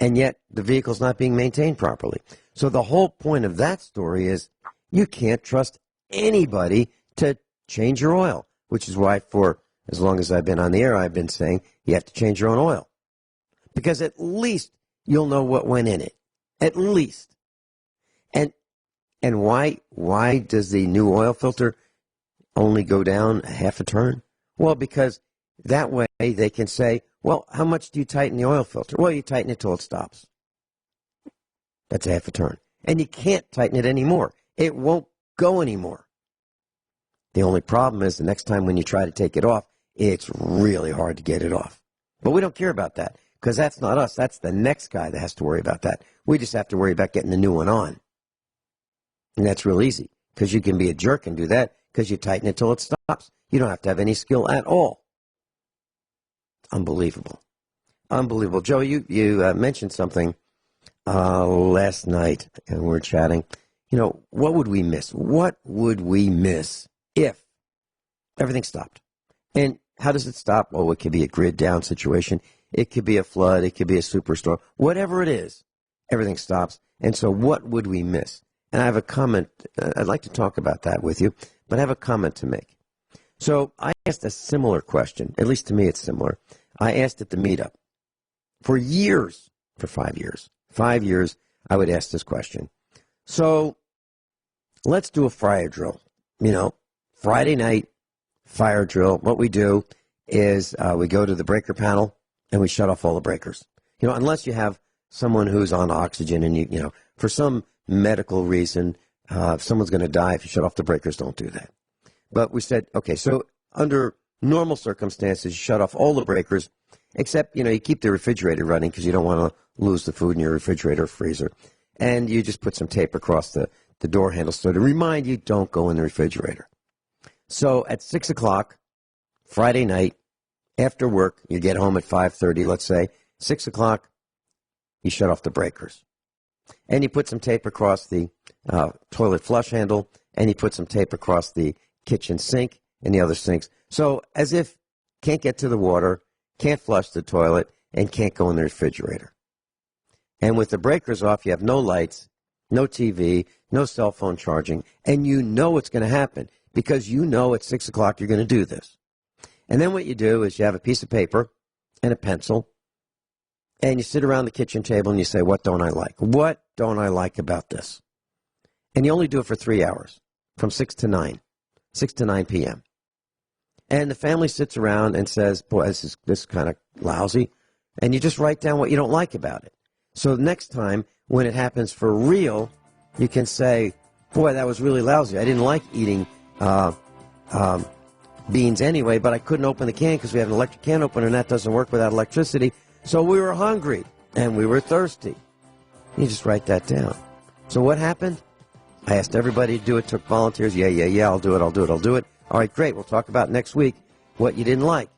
S3: and yet the vehicle's not being maintained properly. So the whole point of that story is you can't trust anybody to change your oil, which is why for as long as I've been on the air, I've been saying you have to change your own oil. Because at least you'll know what went in it. At least. And why does the new oil filter only go down a half a turn? Well, because that way they can say, well, how much do you tighten the oil filter? Well, you tighten it till it stops. That's a half a turn. And you can't tighten it anymore. It won't go anymore. The only problem is the next time when you try to take it off, it's really hard to get it off. But we don't care about that because that's not us. That's the next guy that has to worry about that. We just have to worry about getting the new one on. And that's real easy because you can be a jerk and do that because you tighten it till it stops. You don't have to have any skill at all. Unbelievable. Unbelievable. Joe, you mentioned something last night and we were chatting. What would we miss? What would we miss if everything stopped? And how does it stop? Well, it could be a grid down situation. It could be a flood. It could be a superstorm. Whatever it is, everything stops. And so what would we miss? And I have a comment. I'd like to talk about that with you, but I have a comment to make. So I asked a similar question. At least to me it's similar. I asked at the meetup. For years, for 5 years. 5 years, I would ask this question. So let's do a fire drill. Friday night fire drill. What we do is we go to the breaker panel and we shut off all the breakers. Unless you have someone who's on oxygen and for some medical reason, if someone's going to die if you shut off the breakers, don't do that. But we said, okay, so under normal circumstances, you shut off all the breakers, except, you keep the refrigerator running because you don't want to lose the food in your refrigerator or freezer. And you just put some tape across the door handle so to remind you, don't go in the refrigerator. So at 6 o'clock, Friday night, after work, you get home at 5:30, let's say, 6 o'clock, you shut off the breakers. And you put some tape across the toilet flush handle, and you put some tape across the kitchen sink and the other sinks. So as if can't get to the water, can't flush the toilet, and can't go in the refrigerator. And with the breakers off, you have no lights, no TV, no cell phone charging, and you know it's going to happen because you know at 6 o'clock you're going to do this. And then what you do is you have a piece of paper and a pencil, and you sit around the kitchen table and you say, what don't I like? What don't I like about this? And you only do it for 3 hours, from 6 to 9 p.m. And the family sits around and says, boy, this is kind of lousy. And you just write down what you don't like about it. So next time, when it happens for real, you can say, boy, that was really lousy. I didn't like eating beans anyway, but I couldn't open the can because we have an electric can opener, and that doesn't work without electricity. So we were hungry, and we were thirsty. You just write that down. So what happened? I asked everybody to do it, took volunteers. Yeah, I'll do it. All right, great. We'll talk about next week what you didn't like.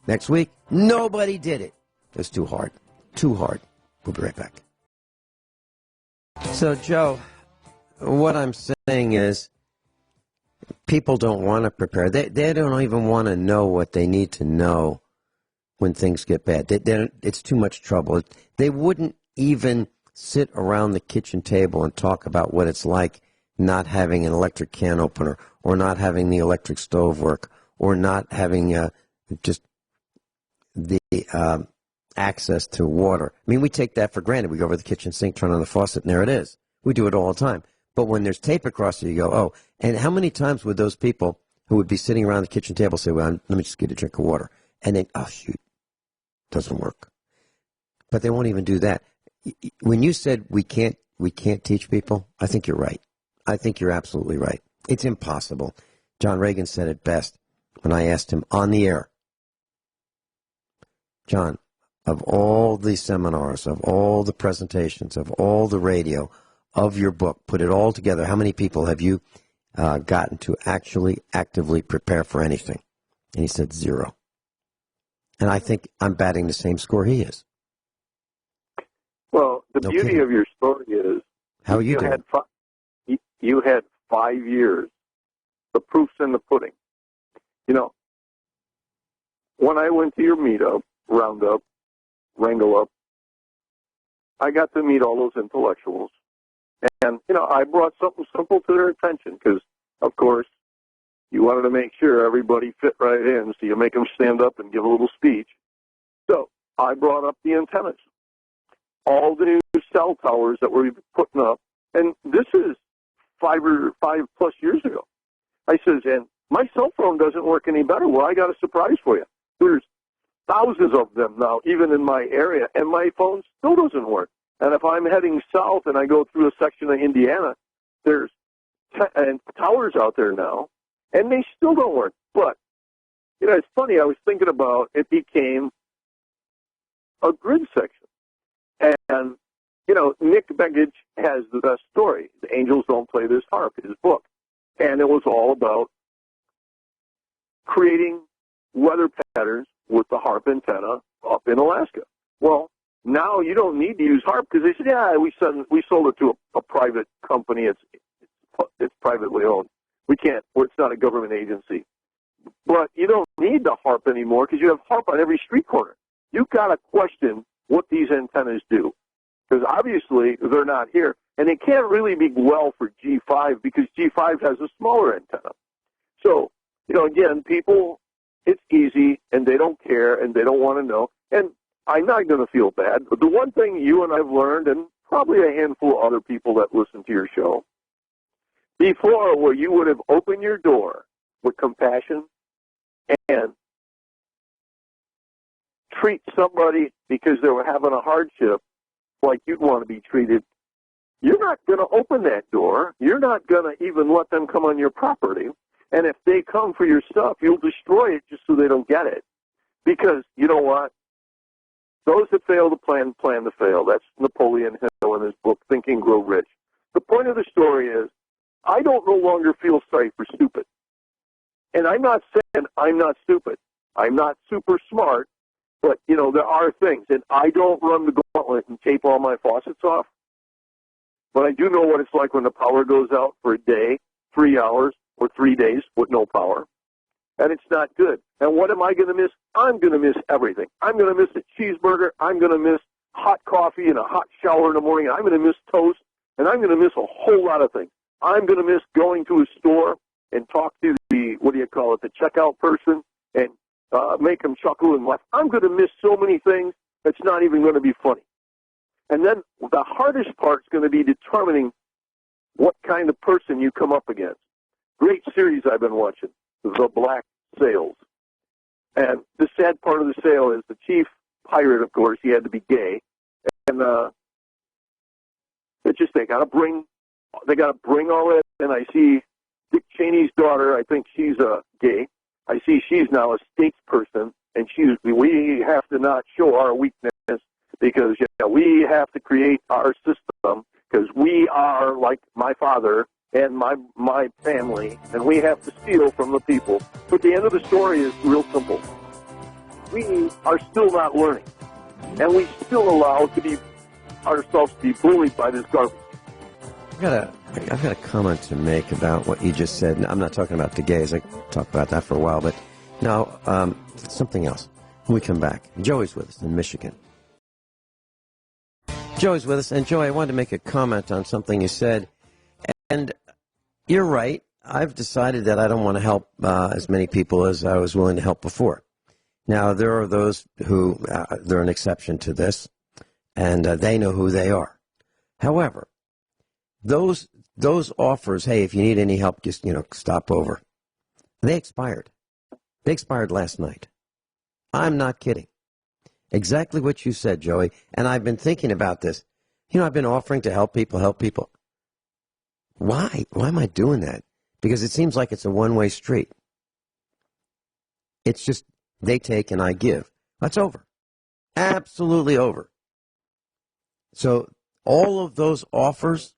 S3: Next week, nobody did it. It's too hard. We'll be right back. So, Joe, what I'm saying is people don't want to prepare. They don't even want to know what they need to know when things get bad. It's too much trouble. They wouldn't even sit around the kitchen table and talk about what it's like not having an electric can opener or not having the electric stove work or not having just the access to water. I mean, we take that for granted. We go over to the kitchen sink, turn on the faucet, and there it is. We do it all the time. But when there's tape across it, you go, oh. And how many times would those people who would be sitting around the kitchen table say, well, let me just get a drink of water. And then, oh, shoot, doesn't work. But they won't even do that. When you said we can't teach people, I think you're right. I think you're absolutely right. It's impossible. John Regan said it best when I asked him on the air, John, of all the seminars, of all the presentations, of all the radio, of your book, put it all together, how many people have you gotten to actually actively prepare for anything? And he said 0. And I think I'm batting the same score he is.
S4: Well, the beauty of your story is
S3: how are you doing?
S4: You had 5 years. The proof's in the pudding. When I went to your meetup, roundup, wrangle up, I got to meet all those intellectuals. And, I brought something simple to their attention because, of course, you wanted to make sure everybody fit right in, so you make them stand up and give a little speech. So I brought up the antennas, all the new cell towers that we're putting up. And this is 5+ years ago. I says, and my cell phone doesn't work any better. Well, I got a surprise for you. There's thousands of them now, even in my area, and my phone still doesn't work. And if I'm heading south and I go through a section of Indiana, there's towers out there now, and they still don't work. But, it's funny. I was thinking about it became a grid section. And, Nick Begich has the best story. The Angels Don't Play This Harp, his book. And it was all about creating weather patterns with the harp antenna up in Alaska. Well, now you don't need to use harp because they said, yeah, we sold it to a private company. It's privately owned. We can't, or it's not a government agency. But you don't need the harp anymore because you have harp on every street corner. You've got to question what these antennas do because obviously they're not here. And it can't really be well for G5 because G5 has a smaller antenna. So, again, people, it's easy and they don't care and they don't want to know. And I'm not going to feel bad. But the one thing you and I've learned, and probably a handful of other people that listen to your show, before where you would have opened your door with compassion and treat somebody because they were having a hardship like you'd want to be treated, you're not going to open that door. You're not going to even let them come on your property. And if they come for your stuff, you'll destroy it just so they don't get it. Because, you know what? Those that fail to plan to fail. That's Napoleon Hill in his book, Think and Grow Rich. The point of the story is, I don't no longer feel sorry for stupid. And I'm not saying I'm not stupid. I'm not super smart, but, you know, there are things. And I don't run the gauntlet and tape all my faucets off. But I do know what it's like when the power goes out for a day, 3 hours, or 3 days with no power. And it's not good. And what am I going to miss? I'm going to miss everything. I'm going to miss a cheeseburger. I'm going to miss hot coffee and a hot shower in the morning. I'm going to miss toast. And I'm going to miss a whole lot of things. I'm going to miss going to a store and talk to the, the checkout person and make them chuckle and laugh. I'm going to miss so many things that's not even going to be funny. And then the hardest part is going to be determining what kind of person you come up against. Great series I've been watching, The Black Sails. And the sad part of the sail is the chief pirate, of course, he had to be gay. And they got to bring all that. And I see Dick Cheney's daughter, I think she's gay. I see she's now a statesperson, and we have to not show our weakness because we have to create our system because we are like my father and my family, and we have to steal from the people. But the end of the story is real simple. We are still not learning, and we still allow ourselves to be bullied by this garbage.
S3: I've got a comment to make about what you just said. I'm not talking about the gays. I talked about that for a while, but now something else. When we come back, Joey's with us in Michigan. Joey's with us, and Joey, I wanted to make a comment on something you said, and you're right. I've decided that I don't want to help as many people as I was willing to help before. Now, there are those who, they're an exception to this, and they know who they are. However, those offers, hey, if you need any help, just, stop over. They expired. They expired last night. I'm not kidding. Exactly what you said, Joey, and I've been thinking about this. I've been offering to help people. Why? Why am I doing that? Because it seems like it's a one-way street. It's just they take and I give. That's over. Absolutely over. So all of those offers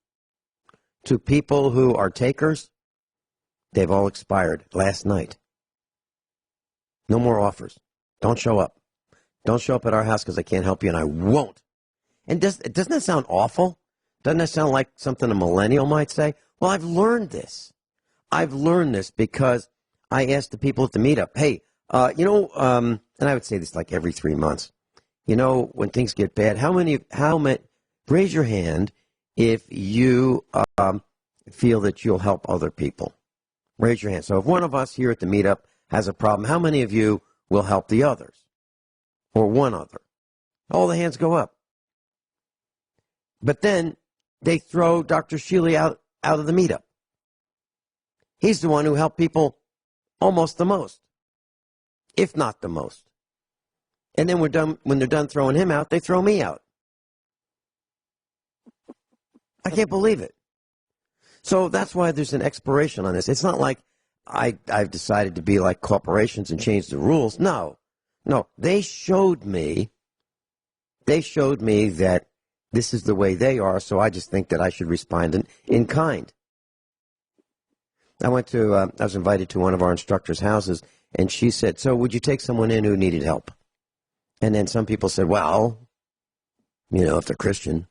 S3: to people who are takers, they've all expired last night. No more offers. Don't show up. Don't show up at our house because I can't help you, and I won't. And doesn't that sound awful? Doesn't that sound like something a millennial might say? Well, I've learned this. I've learned this because I asked the people at the meetup, hey, and I would say this like every 3 months, when things get bad, how many, raise your hand if you feel that you'll help other people. Raise your hand. So if one of us here at the meetup has a problem, how many of you will help the others? Or one other? All the hands go up. But then they throw Dr. Shealy out of the meetup. He's the one who helped people almost the most, if not the most. And then when they're done throwing him out, they throw me out. I can't believe it. So that's why there's an expiration on this. It's not like I've decided to be like corporations and change the rules. No, they showed me that this is the way they are, so I just think that I should respond in kind. I was invited to one of our instructors' houses, and she said, so would you take someone in who needed help? And then some people said, well, if they're Christian.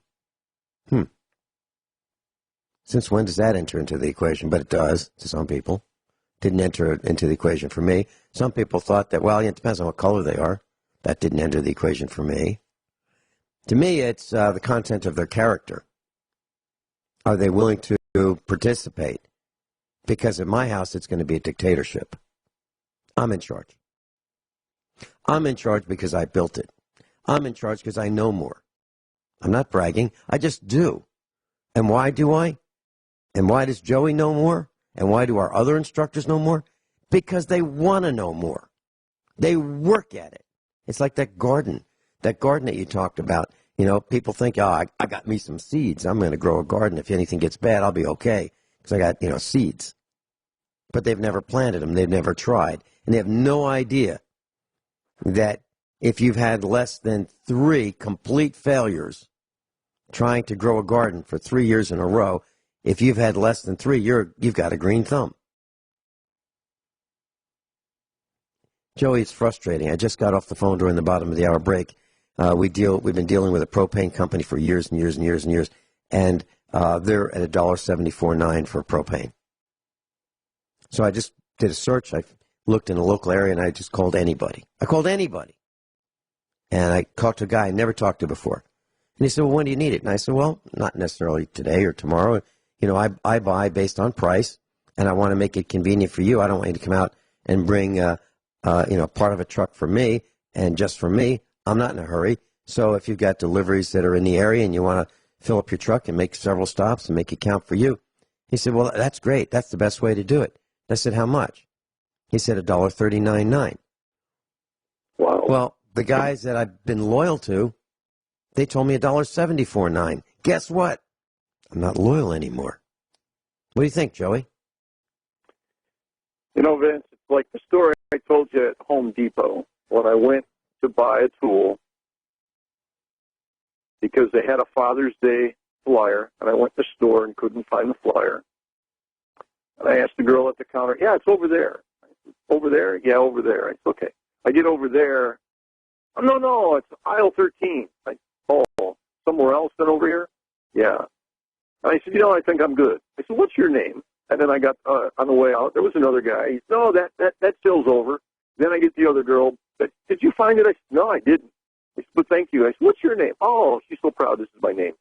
S3: Since when does that enter into the equation? But it does to some people. Didn't enter into the equation for me. Some people thought that, it depends on what color they are. That didn't enter the equation for me. To me, it's the content of their character. Are they willing to participate? Because at my house, it's going to be a dictatorship. I'm in charge. I'm in charge because I built it. I'm in charge because I know more. I'm not bragging. I just do. And why do I? And why does Joey know more? And why do our other instructors know more? Because they want to know more. They work at it. It's like that garden that you talked about. You know, people think, oh, I got me some seeds. I'm going to grow a garden. If anything gets bad, I'll be okay because I got, seeds. But they've never planted them. They've never tried. And they have no idea that if you've had less than 3 complete failures trying to grow a garden for 3 years in a row, if you've had less than 3, you've got a green thumb. Joey, it's frustrating. I just got off the phone during the bottom of the hour break. We've been dealing with a propane company for years and years and years and years, and they're at $1.74.9 for propane. So I just did a search. I looked in a local area, and I just called anybody. I called anybody. And I talked to a guy I never talked to before. And he said, well, when do you need it? And I said, well, not necessarily today or tomorrow. I buy based on price, and I want to make it convenient for you. I don't want you to come out and bring, part of a truck for me and just for me. I'm not in a hurry. So if you've got deliveries that are in the area and you want to fill up your truck and make several stops and make it count for you. He said, well, that's great. That's the best way to do it. I said, how much? He said $1.39.9.
S4: Wow.
S3: Well, the guys that I've been loyal to, they told me $1.74.9. Guess what? I'm not loyal anymore. What do you think, Joey?
S4: Vince, it's like the story I told you at Home Depot when I went to buy a tool because they had a Father's Day flyer, and I went to the store and couldn't find the flyer. And I asked the girl at the counter, yeah, it's over there. Over there? Yeah, over there. I said, okay. I get over there. Oh, no, it's aisle 13. I said, oh, somewhere else than over here? Yeah. And I said, I think I'm good. I said, what's your name? And then I got, on the way out, there was another guy. He said, no, that sale's over. Then I get the other girl. Did you find it? I said, no, I didn't. I said, but thank you. I said, what's your name? Oh, she's so proud. This is my name.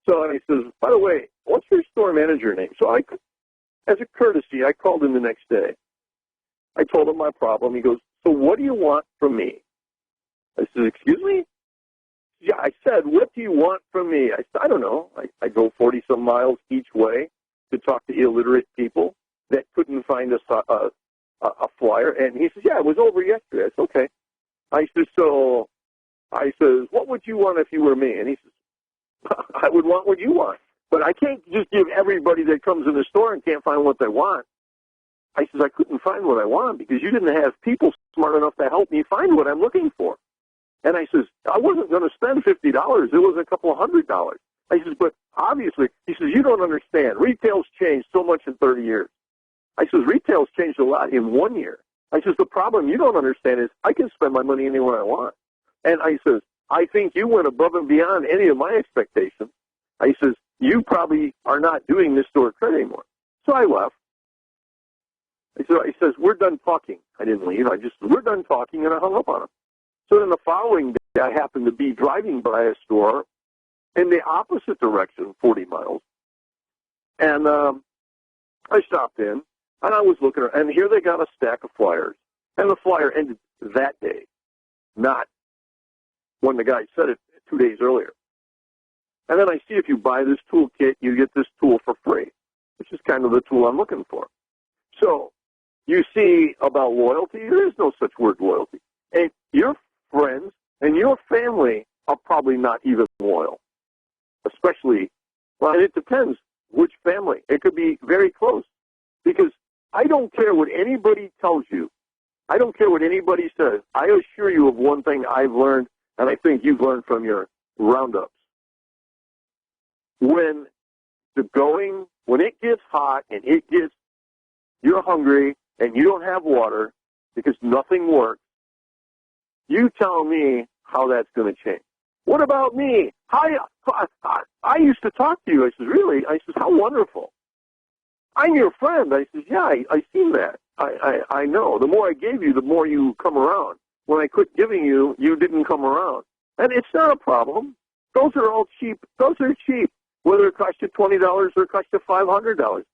S4: So he says, by the way, what's your store manager name? So as a courtesy, I called him the next day. I told him my problem. He goes, so what do you want from me? I said, excuse me? Yeah, I said, what do you want from me? I said, I don't know. I go 40-some miles each way to talk to illiterate people that couldn't find a flyer. And he says, yeah, it was over yesterday. I said, okay. I says, what would you want if you were me? And he says, I would want what you want. But I can't just give everybody that comes in the store and can't find what they want. I says, I couldn't find what I want because you didn't have people smart enough to help me find what I'm looking for. And I says, I wasn't going to spend $50. It was a couple of $100. I says, but obviously, he says, you don't understand. Retail's changed so much in 30 years. I says, retail's changed a lot in 1 year. I says, the problem you don't understand is I can spend my money anywhere I want. And I says, I think you went above and beyond any of my expectations. I says, you probably are not doing this store credit anymore. So I left. He says, we're done talking. I didn't leave. We're done talking, and I hung up on him. So then the following day, I happened to be driving by a store in the opposite direction, 40 miles. And I stopped in, and I was looking, and here they got a stack of flyers. And the flyer ended that day, not when the guy said it 2 days earlier. And then I see if you buy this toolkit, you get this tool for free, which is kind of the tool I'm looking for. So you see about loyalty, there is no such word loyalty. And your friends and your family are probably not even loyal, especially, well, it depends which family. It could be very close because I don't care what anybody tells you. I don't care what anybody says. I assure you of one thing I've learned, and I think you've learned from your roundups. When it gets hot and you're hungry and you don't have water because nothing works, you tell me how that's going to change. What about me? I used to talk to you. I said, really? I said, how wonderful. I'm your friend. I said, yeah, I seen that. I know. The more I gave you, the more you come around. When I quit giving you, you didn't come around. And it's not a problem. Those are all cheap. Those are cheap, whether it costs you $20 or it costs you $500.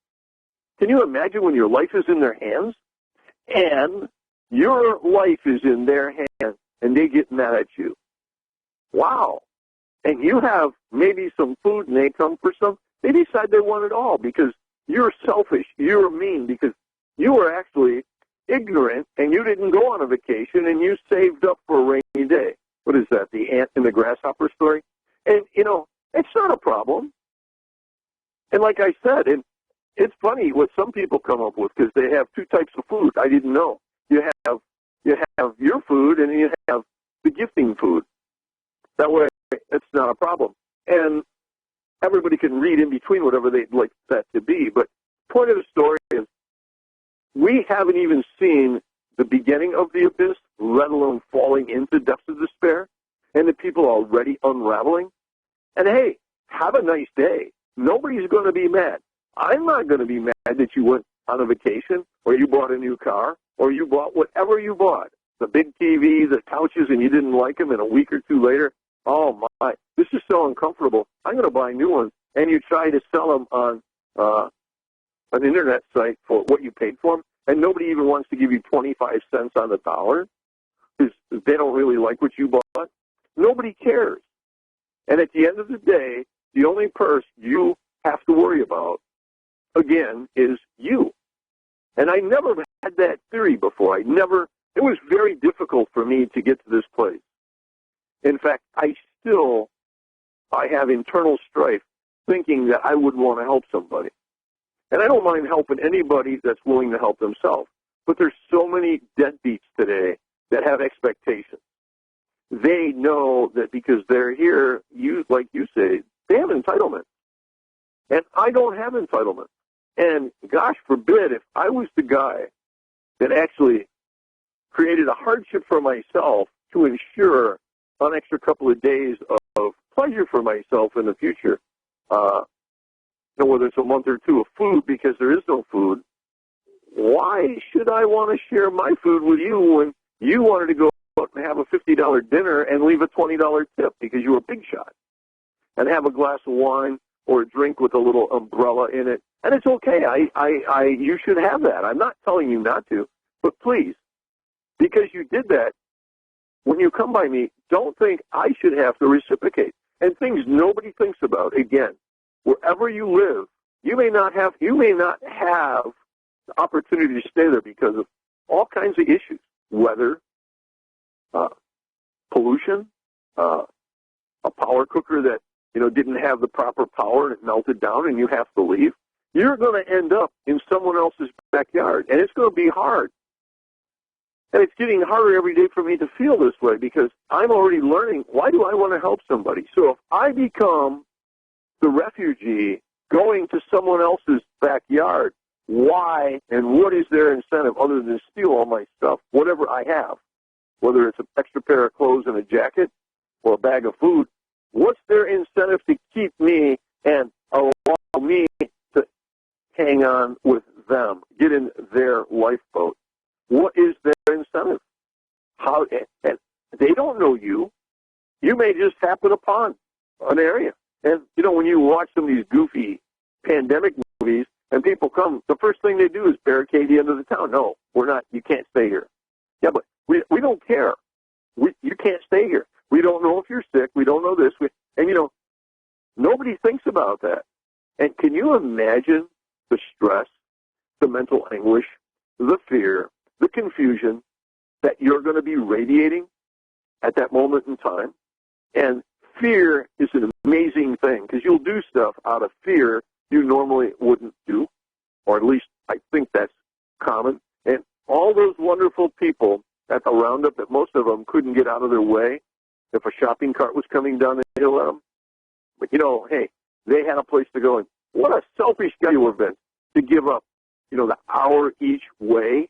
S4: Can you imagine when your life is in their hands and your life is in their hands and they get mad at you? Wow. And you have maybe some food and they come for some. They decide they want it all because you're selfish. You're mean because you are actually ignorant and you didn't go on a vacation and you saved up for a rainy day. What is that, the ant and the grasshopper story? And, it's not a problem. And like I said, it's funny what some people come up with because they have two types of food. I didn't know. You have your food and you have the gifting food. That way, it's not a problem. And everybody can read in between whatever they'd like that to be. But point of the story is we haven't even seen the beginning of the abyss, let alone falling into depths of despair, and the people are already unraveling. And hey, have a nice day. Nobody's going to be mad. I'm not going to be mad that you went on a vacation or you bought a new car or you bought whatever you bought, the big TV, the couches, and you didn't like them, and a week or two later, oh my, this is so uncomfortable. I'm going to buy new ones. And you try to sell them on an internet site for what you paid for them, and nobody even wants to give you 25 cents on the dollar because they don't really like what you bought. Nobody cares. And at the end of the day, the only purse you have to worry about, again, is you. And I never had that theory before. It was very difficult for me to get to this place. In fact, I have internal strife thinking that I would want to help somebody. And I don't mind helping anybody that's willing to help themselves. But there's so many deadbeats today that have expectations. They know that because they're here, like you say, they have entitlement. And I don't have entitlement. And gosh forbid if I was the guy that actually created a hardship for myself to ensure an extra couple of days of pleasure for myself in the future, whether it's a month or two of food because there is no food. Why should I want to share my food with you when you wanted to go out and have a $50 dinner and leave a $20 tip because you were a big shot, and have a glass of wine or a drink with a little umbrella in it? And it's okay. You should have that. I'm not telling you not to, but please, because you did that, when you come by me, don't think I should have to reciprocate. And things nobody thinks about, again, wherever you live, you may not have the opportunity to stay there because of all kinds of issues, weather, pollution, a power cooker that didn't have the proper power and it melted down and you have to leave. You're going to end up in someone else's backyard, and it's going to be hard. And it's getting harder every day for me to feel this way because I'm already learning, why do I want to help somebody? So if I become the refugee going to someone else's backyard, why and what is their incentive other than steal all my stuff, whatever I have, whether it's an extra pair of clothes and a jacket or a bag of food? What's their incentive to keep me and allow me to hang on with them, get in their lifeboat? What is their incentive? How? And they don't know you. You may just happen upon an area. And, when you watch some of these goofy pandemic movies and people come, the first thing they do is barricade the end of the town. No, we're not. You can't stay here. Yeah, but we don't care. You can't stay here. We don't know if you're sick. We don't know this. Nobody thinks about that. And can you imagine the stress, the mental anguish, the fear, the confusion that you're going to be radiating at that moment in time? And fear is an amazing thing because you'll do stuff out of fear you normally wouldn't do, or at least I think that's common. And all those wonderful people at the roundup that most of them couldn't get out of their way if a shopping cart was coming down the hill at them. But, hey, they had a place to go. And what a selfish guy you were, Vince, to give up, the hour each way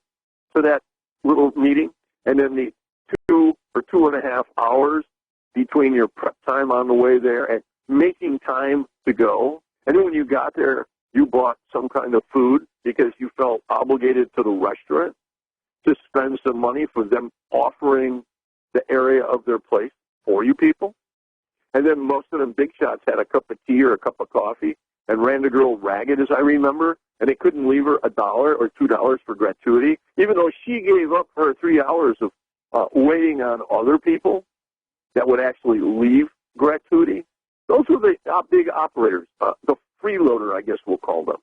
S4: to that little meeting, and then the 2 or 2.5 hours between your prep time on the way there and making time to go. And then when you got there, you bought some kind of food because you felt obligated to the restaurant to spend some money for them offering the area of their place for you people. And then most of them big shots had a cup of tea or a cup of coffee and ran the girl ragged, as I remember, and they couldn't leave her $1 or $2 for gratuity, even though she gave up her 3 hours of waiting on other people that would actually leave gratuity. Those were the big operators, the freeloader, I guess we'll call them.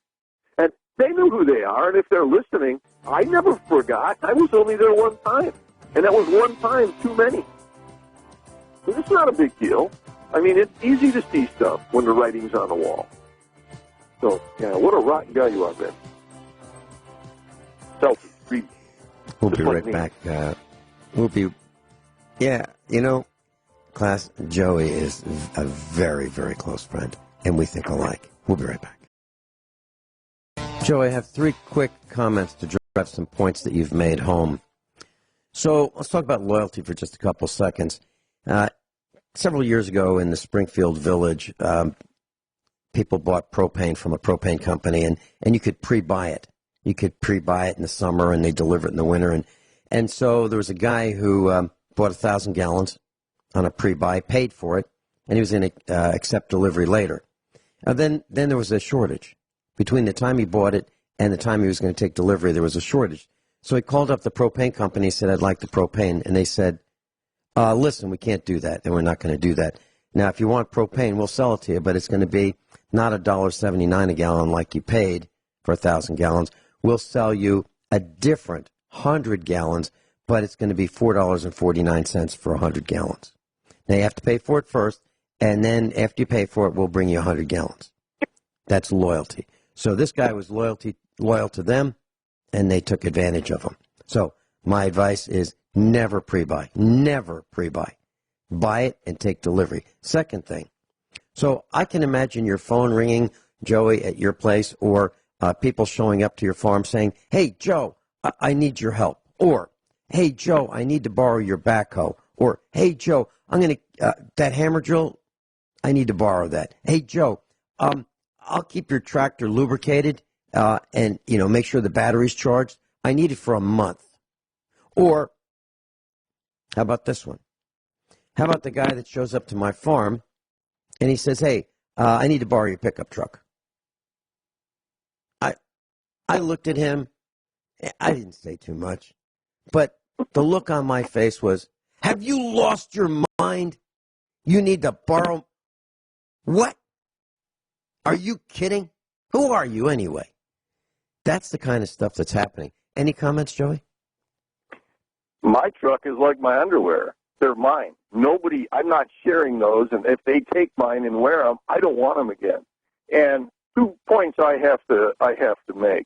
S4: And They knew who they are, and if they're listening, I never forgot. I was only there one time, and that was one time too many. And it's not a big deal. I mean, it's easy to see stuff when the writing's on the wall. So, yeah, what a rotten guy you are, Ben. Selfish, greedy.
S3: We'll
S4: Just
S3: be
S4: like
S3: right
S4: me.
S3: back. Class, Joey is a very, very close friend, and we think alike. We'll be right back. Joey, I have 3 quick comments to drive some points that you've made home. So let's talk about loyalty for just a couple seconds. Several years ago in the Springfield Village, people bought propane from a propane company, and you could pre-buy it. You could pre-buy it in the summer, and they deliver it in the winter. And so there was a guy who bought 1,000 gallons on a pre-buy, paid for it, and he was going to accept delivery later. Then there was a shortage. Between the time he bought it and the time he was going to take delivery, there was a shortage. So he called up the propane company and said, I'd like the propane. And they said, listen, we can't do that, and we're not going to do that. Now, if you want propane, we'll sell it to you, but it's going to be not $1.79 a gallon like you paid for 1,000 gallons. We'll sell you a different 100 gallons, but it's going to be $4.49 for 100 gallons. Now, you have to pay for it first, and then after you pay for it, we'll bring you 100 gallons. That's loyalty. So this guy was loyal to them, and they took advantage of him. So my advice is never pre-buy. Never pre-buy. Buy it and take delivery. Second thing, so I can imagine your phone ringing, Joey, at your place, or people showing up to your farm saying, hey, Joe, I need your help. Or, hey, Joe, I need to borrow your backhoe. Or, hey, Joe, I'm going to, that hammer drill, I need to borrow that. Hey, Joe, I'll keep your tractor lubricated and, make sure the battery's charged. I need it for a month. Or, how about this one? How about the guy that shows up to my farm and he says, hey, I need to borrow your pickup truck. I looked at him. I didn't say too much. But the look on my face was, have you lost your mind? You need to borrow. What? Are you kidding? Who are you anyway? That's the kind of stuff that's happening. Any comments, Joey?
S4: My truck is like my underwear. They're mine. I'm not sharing those, and if they take mine and wear them, I don't want them again. And 2 points I have to make.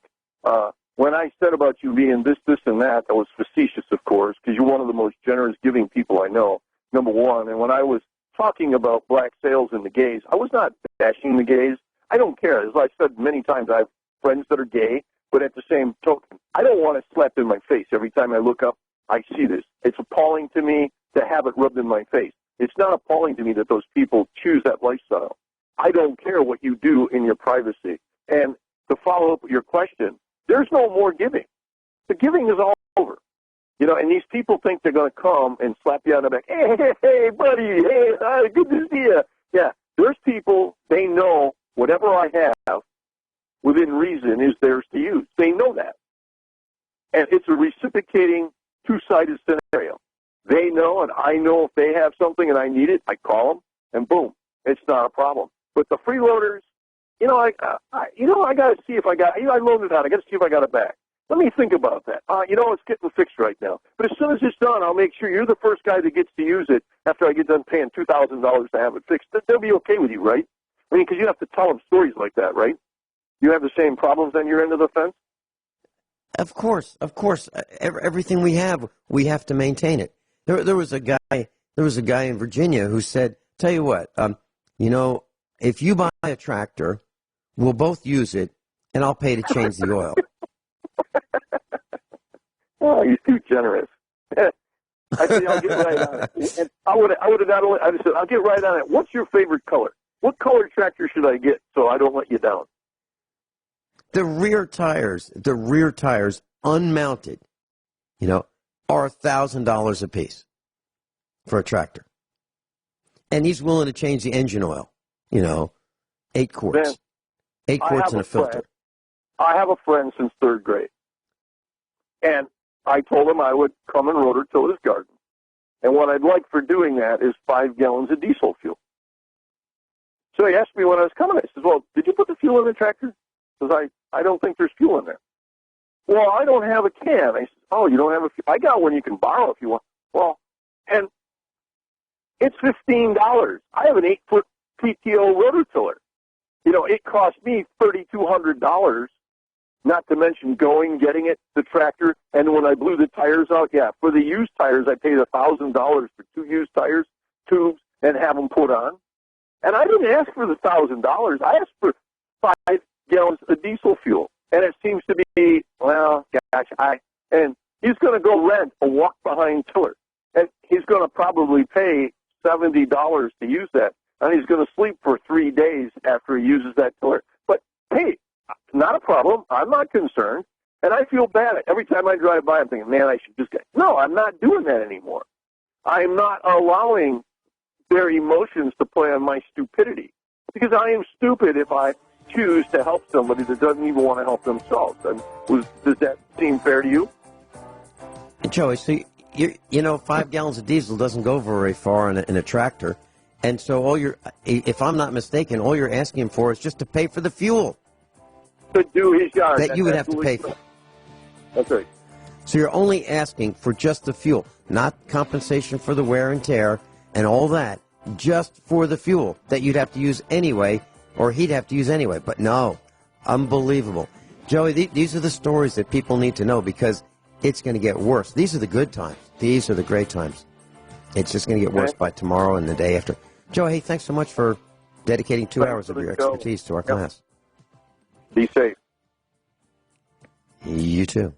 S4: When I said about you being this, and that was facetious, of course, because you're one of the most generous, giving people I know, number one. And when I was talking about black sales and the gays, I was not bashing the gays. I don't care. As I said many times, I have friends that are gay, but at the same token, I don't want it slapped in my face every time I look up. I see this. It's appalling to me to have it rubbed in my face. It's not appalling to me that those people choose that lifestyle. I don't care what you do in your privacy. And to follow up with your question, there's no more giving. The giving is all over. And these people think they're going to come and slap you on the back. Hey, buddy, hey, good to see you. Yeah, there's people, they know whatever I have within reason is theirs to use. They know that. And it's a reciprocating, two-sided scenario. They know, and I know if they have something and I need it, I call them, and boom, it's not a problem. But the freeloaders, I got to see if I got, I loaned it out. I got to see if I got it back. Let me think about that. It's getting fixed right now. But as soon as it's done, I'll make sure you're the first guy that gets to use it after I get done paying $2,000 to have it fixed. They'll be okay with you, right? I mean, because you have to tell them stories like that, right? You have the same problems on your end of the fence?
S3: Of course. Everything we have to maintain it. There was a guy in Virginia who said, tell you what, if you buy a tractor, we'll both use it, and I'll pay to change the oil.
S4: Oh, he's too generous. I said, I'll get right on it. And I would have not only, I said, I'll get right on it. What's your favorite color? What color tractor should I get so I don't let you down?
S3: The rear tires, unmounted, are $1,000 a piece for a tractor. And he's willing to change the engine oil, 8 quarts.
S4: Man,
S3: 8 quarts and a filter.
S4: I have a friend since 3rd grade. And I told him I would come and rotor-till his garden. And what I'd like for doing that is 5 gallons of diesel fuel. So he asked me when I was coming. I said, well, did you put the fuel in the tractor? because I don't think there's fuel in there. Well, I don't have a can. I said, oh, you don't have a fuel? I got one you can borrow if you want. Well, and it's $15. I have an 8-foot PTO rototiller. It cost me $3,200, not to mention getting it, the tractor, and when I blew the tires out, for the used tires, I paid $1,000 for 2 used tires, tubes, and have them put on. And I didn't ask for the $1,000. I asked for 5 gallons of diesel fuel. And it seems to be, and he's going to go rent a walk-behind tiller. And he's going to probably pay $70 to use that. And he's going to sleep for 3 days after he uses that tiller. But, hey, not a problem. I'm not concerned. And I feel bad. Every time I drive by, I'm thinking, man, I should just get... No, I'm not doing that anymore. I'm not allowing their emotions to play on my stupidity. Because I am stupid if I choose to help somebody that doesn't even want to help themselves. And does that seem fair to you?
S3: Joey, so 5 gallons of diesel doesn't go very far in a tractor. And so if I'm not mistaken, all you're asking him for is just to pay for the fuel.
S4: To do his yard.
S3: That you would have to pay for.
S4: That's right.
S3: So you're only asking for just the fuel, not compensation for the wear and tear and all that, just for the fuel that you'd have to use anyway, or he'd have to use anyway. But no, unbelievable. Joey, these are the stories that people need to know because it's going to get worse. These are the good times. These are the great times. It's just going to get worse by tomorrow and the day after. Joe, hey, thanks so much for dedicating 2 hours of your expertise to our class.
S4: Be safe.
S3: You too.